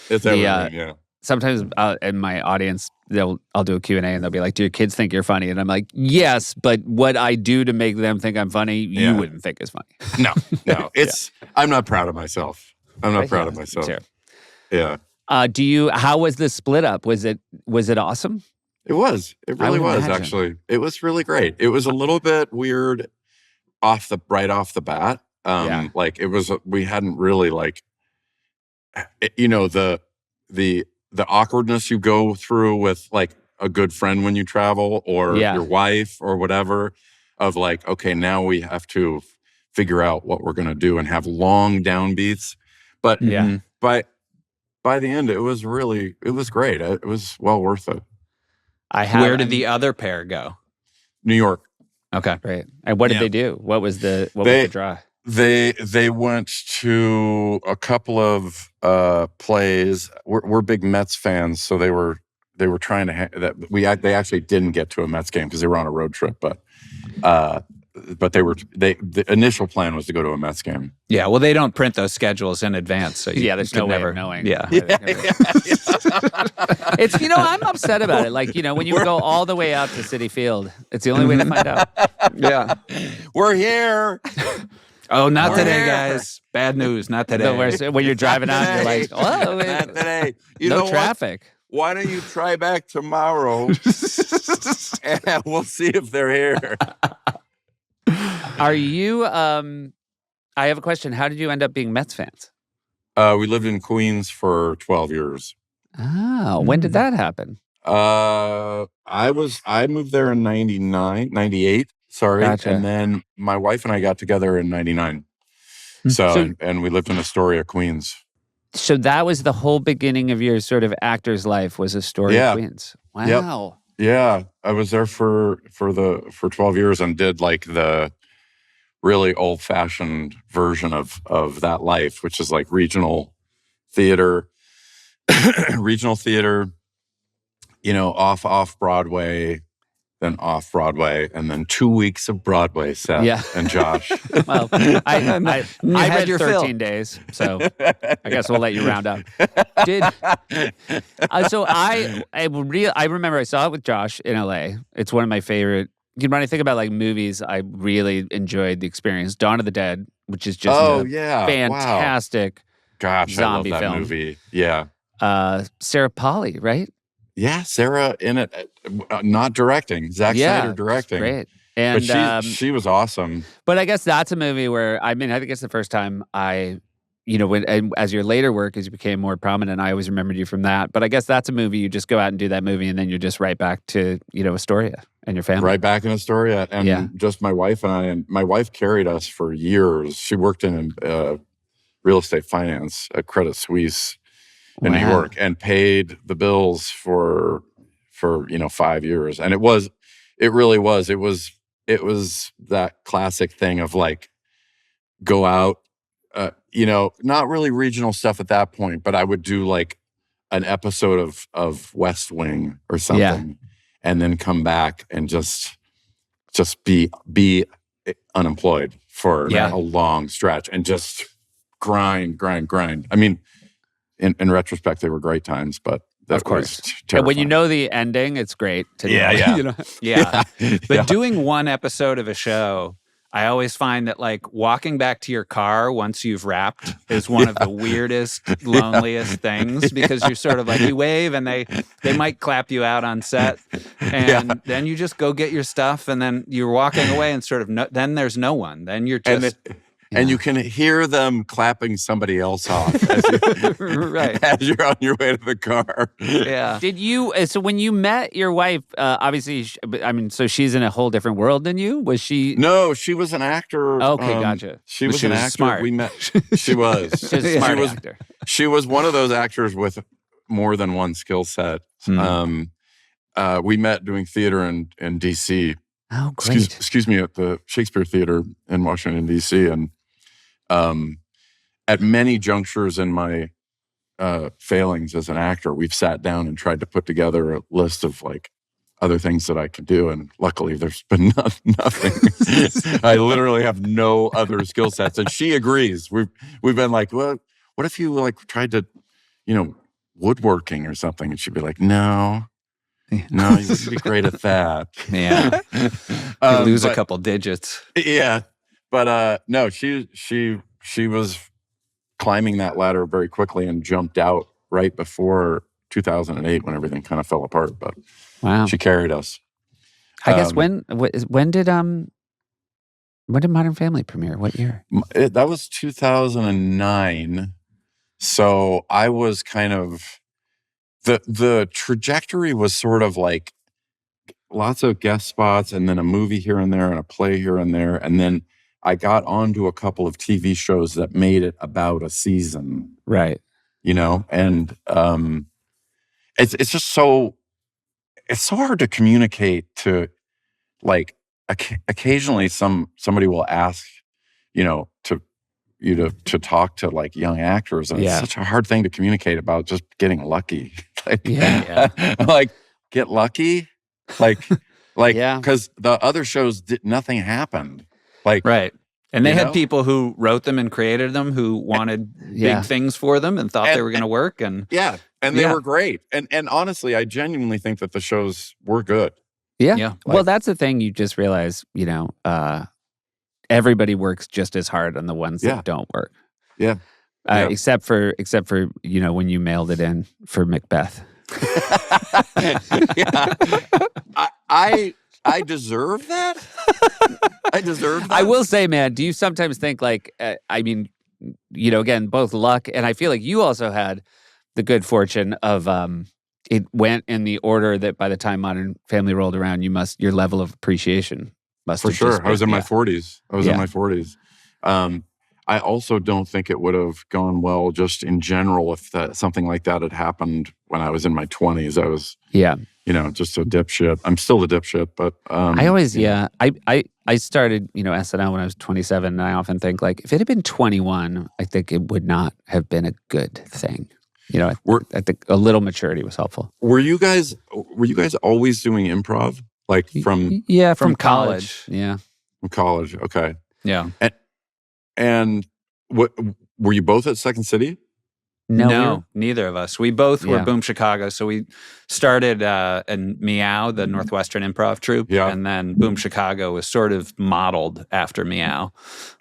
It's evergreen, Sometimes in my audience, I'll do a Q&A and they'll be like, do your kids think you're funny? And I'm like, yes, but what I do to make them think I'm funny, you wouldn't think is funny. No. I'm not proud of myself. Sure. Yeah. How was the split up? Was it awesome? It was. It really was, imagine. actually. It was really great. It was a little bit weird right off the bat. Like it was, we hadn't really like, the awkwardness you go through with like a good friend when you travel or your wife or whatever of like, okay, now we have to figure out what we're going to do and have long downbeats. But by the end, it was great. It was well worth it. Where did the other pair go? New York. Okay. Great. And what did they do? What was the draw? They went to a couple of plays. We're big Mets fans, so they were trying to they actually didn't get to a Mets game because they were on a road trip, but the initial plan was to go to a Mets game. Yeah, well, they don't print those schedules in advance, so there's no way of knowing. Yeah. It's I'm upset about it. Like when you go all the way out to Citi Field, it's the only way to find out. Yeah, we're here. Oh, not today, guys. Bad news. Not today. When you're driving out, you're like, oh, not today. No traffic. Why don't you try back tomorrow? And we'll see if they're here. Are you? I have a question. How did you end up being Mets fans? We lived in Queens for 12 years. Oh, when did that happen? I moved there in 98, sorry. Gotcha. And then my wife and I got together in 99. And we lived in Astoria, Queens. So that was the whole beginning of your sort of actor's life, was Astoria, Queens. Wow. Yep. Yeah. I was there for 12 years and did like the really old-fashioned version of that life, which is like regional theater, off Broadway, then off Broadway, and then 2 weeks of Broadway, Seth and Josh. Well, I had your 13 days, so I guess we'll let you round up. So I remember I saw it with Josh in LA. It's one of my favorite. When I think about like movies, I really enjoyed the experience. Dawn of the Dead, which is just fantastic. Wow. Gosh, zombie I love that film. movie. Yeah. Sarah Polley, right? Yeah, Sarah in it, not directing. Zack Snyder directing. Great. And but she was awesome. But I guess that's a movie where, I think it's the first time as your later work, as you became more prominent, I always remembered you from that. But I guess that's a movie, you just go out and do that movie and then you're just right back to, Astoria and your family. Right back in Astoria. And just my wife and I, and my wife carried us for years. She worked in real estate finance at Credit Suisse in New York and paid the bills for 5 years. And it was that classic thing of like, go out, not really regional stuff at that point, but I would do like an episode of West Wing or something and then come back and just be unemployed for a long stretch and just grind. I mean, in retrospect, they were great times, but of course. And when you know the ending, it's great to know. But doing one episode of a show, I always find that like walking back to your car once you've wrapped is one of the weirdest, loneliest things because you're sort of like, you wave and they might clap you out on set and then you just go get your stuff and then you're walking away and sort of then there's no one. Then you're just... And you can hear them clapping somebody else off as you're on your way to the car. Yeah. Did you, so when you met your wife, obviously, so she's in a whole different world than you? Was she? No, she was an actor. Okay, gotcha. She was an actor. Smart. We met. She was. She was a smart actor. She was one of those actors with more than one skill set. We met doing theater in D.C. Oh, great. Excuse me, at the Shakespeare Theater in Washington, D.C. And at many junctures in my failings as an actor, we've sat down and tried to put together a list of like other things that I could do. And luckily there's been nothing. I literally have no other skill sets. And she agrees. We've been like, well, what if you like tried to, woodworking or something? And she'd be like, no, you'd be great at that. Yeah. You lose a couple digits. Yeah. But no, she was climbing that ladder very quickly and jumped out right before 2008 when everything kind of fell apart. But she carried us. I guess when did Modern Family premiere? What year? That was 2009. So I was kind of the trajectory was sort of like lots of guest spots and then a movie here and there and a play here and there, and then I got onto a couple of TV shows that made it about a season. Right. And it's just so hard to communicate to, like, occasionally somebody will ask, to talk to like young actors. And it's such a hard thing to communicate about just getting lucky. Like, get lucky? Like, because the other shows nothing happened. Like, right. And they had people who wrote them and created them who wanted big things for them and thought they were going to work. And they were great. And honestly, I genuinely think that the shows were good. Yeah. Well, that's the thing. You just realize, everybody works just as hard on the ones that don't work. Yeah. Except for when you mailed it in for Macbeth. I deserve that. I deserve that. I will say, man, do you sometimes think like, again, both luck and I feel like you also had the good fortune of it went in the order that by the time Modern Family rolled around, your level of appreciation must For have sure. just I was been- in my 40s. I was Yeah. in my 40s. I also don't think it would have gone well just in general if something like that had happened when I was in my 20s. I was, Yeah. just a dipshit. I'm still a dipshit, but I always, I started, SNL when I was 27, and I often think like, if it had been 21, I think it would not have been a good thing. I think a little maturity was helpful. Were you guys always doing improv? Like from From college. Yeah. college? Okay. Yeah. And what were you both at Second City? No, neither of us. We both were Yeah. Boom Chicago. So we started in Meow, the Northwestern Improv troupe. Yeah. And then Boom Chicago was sort of modeled after Meow.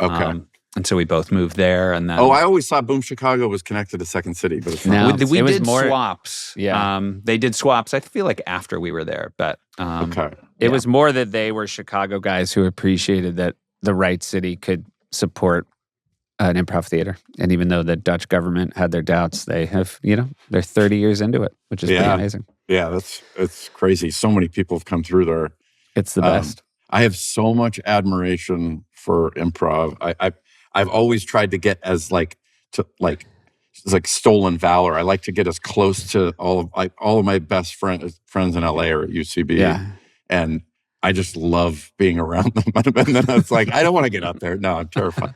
Okay. And so we both moved there. And then I always thought Boom Chicago was connected to Second City, but it's No. not. we it was did more- swaps. Yeah. They did swaps, I feel like after we were there. But Okay. It was more that they were Chicago guys who appreciated that the right city could support an improv theater. And even though the Dutch government had their doubts, they have, they're 30 years into it, which is pretty amazing. Yeah, it's crazy. So many people have come through there. It's the best. I have so much admiration for improv. I've always tried to get as like stolen valor. I like to get as close to all of my best friends in LA or at UCB. Yeah. And I just love being around them. And then it's like, I don't want to get up there. No, I'm terrified.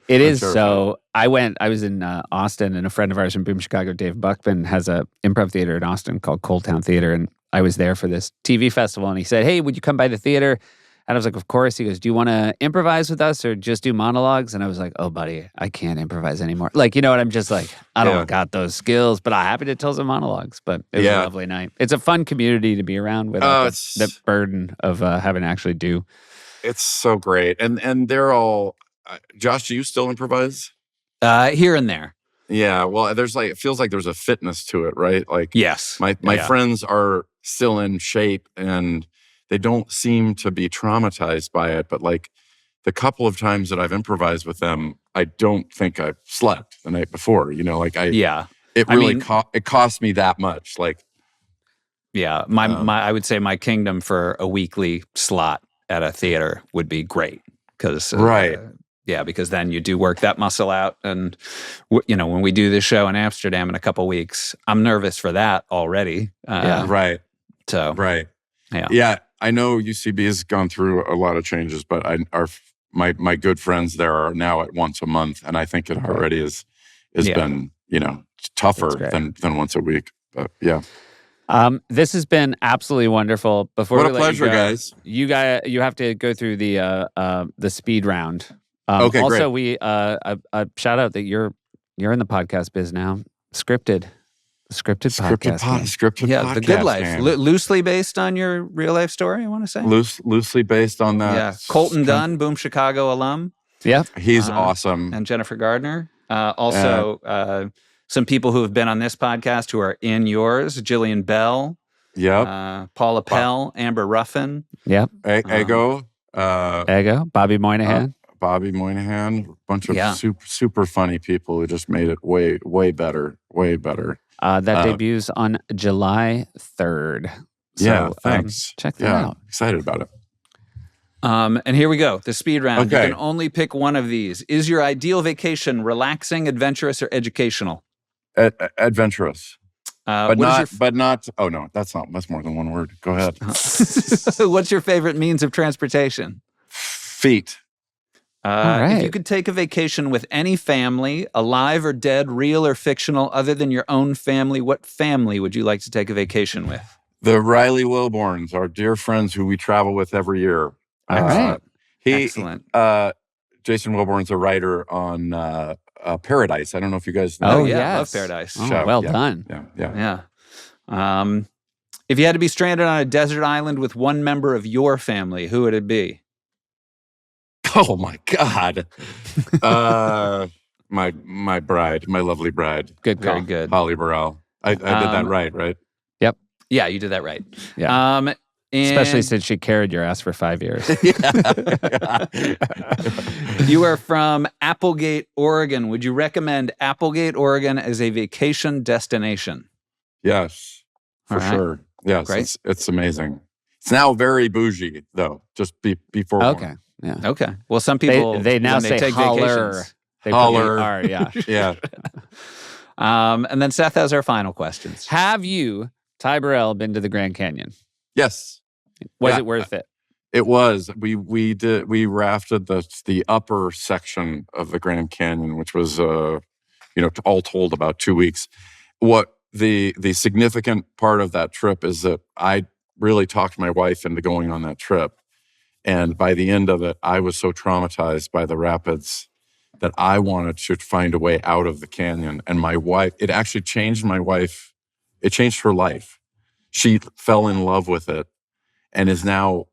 It is. terrified. So I was in Austin, and a friend of ours from Boom Chicago, Dave Buckman, has a improv theater in Austin called Cold Town Theater. And I was there for this TV festival, and he said, "Hey, would you come by the theater?" And I was like, "Of course." He goes, "Do you want to improvise with us or just do monologues?" And I was like, "Oh, buddy, I can't improvise anymore." Like, I'm just like, I don't got those skills, but I'm happy to tell some monologues. But it was a lovely night. It's a fun community to be around without the burden of having to actually do. It's so great. And they're all, Josh, do you still improvise? Here and there. Yeah. Well, it feels like there's a fitness to it, right? Like, Yes. my friends are still in shape and they don't seem to be traumatized by it. But like the couple of times that I've improvised with them, I don't think I've slept the night before. It really it cost me that much. Like, yeah, I would say my kingdom for a weekly slot at a theater would be great because right. Yeah, because then you do work that muscle out. And, when we do this show in Amsterdam in a couple weeks, I'm nervous for that already. Right. So, right. Yeah. Yeah. I know UCB has gone through a lot of changes, but my good friends there are now at once a month. And I think it already has been, tougher than once a week. But yeah. This has been absolutely wonderful. Before what we a let pleasure, you go, guys. you have to go through the speed round. Okay, also, great. we a shout out that you're in the podcast biz now. Scripted podcast. Scripted Yeah, podcast The Good Life. game. Loosely based on your real life story, I want to say. Loosely based on that. Yeah. Colton Dunn, Boom Chicago alum. Yep. He's awesome. And Jennifer Gardner. Also, some people who have been on this podcast who are in yours. Jillian Bell. Yep. Paula Pell. Amber Ruffin. Yep. Ego. There you go. Bobby Moynihan. Bobby Moynihan. A bunch of super funny people who just made it way, way better. Way better. That debuts on July 3rd. So, thanks. Check that out. Excited about it. And here we go. The speed round. Okay. You can only pick one of these. Is your ideal vacation relaxing, adventurous, or educational? Adventurous. But not. Oh no, that's more than one word. Go ahead. What's your favorite means of transportation? Feet. All right. If you could take a vacation with any family, alive or dead, real or fictional, other than your own family, what family would you like to take a vacation with? The Riley Wilborns, our dear friends who we travel with every year. All right. Excellent. Jason Wilborn's a writer on Paradise. I don't know if you guys know. Oh, yeah. yes. Love Paradise. Oh, Show. well Yeah. done. Yeah. If you had to be stranded on a desert island with one member of your family, who would it be? Oh my God. My bride, my lovely bride, Good call. Very good. Holly Burrell. I did that right? Yep. Yeah, you did that right. Yeah. Especially And since she carried your ass for 5 years. you are from Applegate, Oregon. Would you recommend Applegate, Oregon as a vacation destination? Yes. for sure. Yes, Great. it's amazing. It's now very bougie, though. Just before. Okay. Yeah. Okay. Well, some people They now when say they take holler. vacations. They Holler. put ER, yeah. Yeah. And then Seth has our final questions. Have you, Ty Burrell, been to the Grand Canyon? Yes. Was it worth it? It was. We rafted the upper section of the Grand Canyon, which was all told about 2 weeks. What the significant part of that trip is that I really talked my wife into going on that trip. And by the end of it, I was so traumatized by the rapids that I wanted to find a way out of the canyon. And my wife, it actually changed my wife. It changed her life. She fell in love with it and is now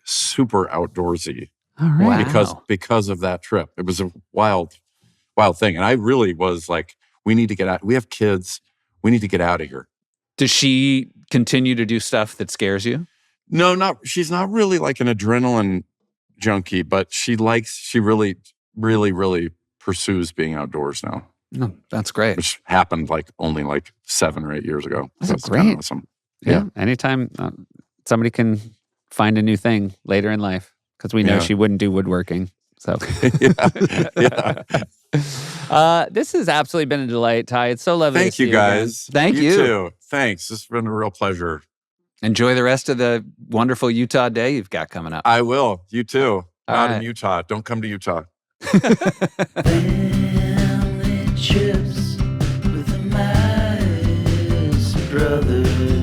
super outdoorsy. All right. Because of that trip. It was a wild thing. And I really was like, we need to get out. We have kids. We need to get out of here. Does she continue to do stuff that scares you? No, she's not really like an adrenaline junkie, but she really, really, really pursues being outdoors now. Oh, that's great. Which happened only 7 or 8 years ago. That's kind of great. awesome. Yeah. Anytime somebody can find a new thing later in life, because we know she wouldn't do woodworking. So, yeah. This has absolutely been a delight, Ty. It's so lovely. Thank to see you guys. Thank you. You too. Thanks. It's been a real pleasure. Enjoy the rest of the wonderful Utah day you've got coming up. I will. You too. All Not right. in Utah. Don't come to Utah. Family trips with the Meyers brothers.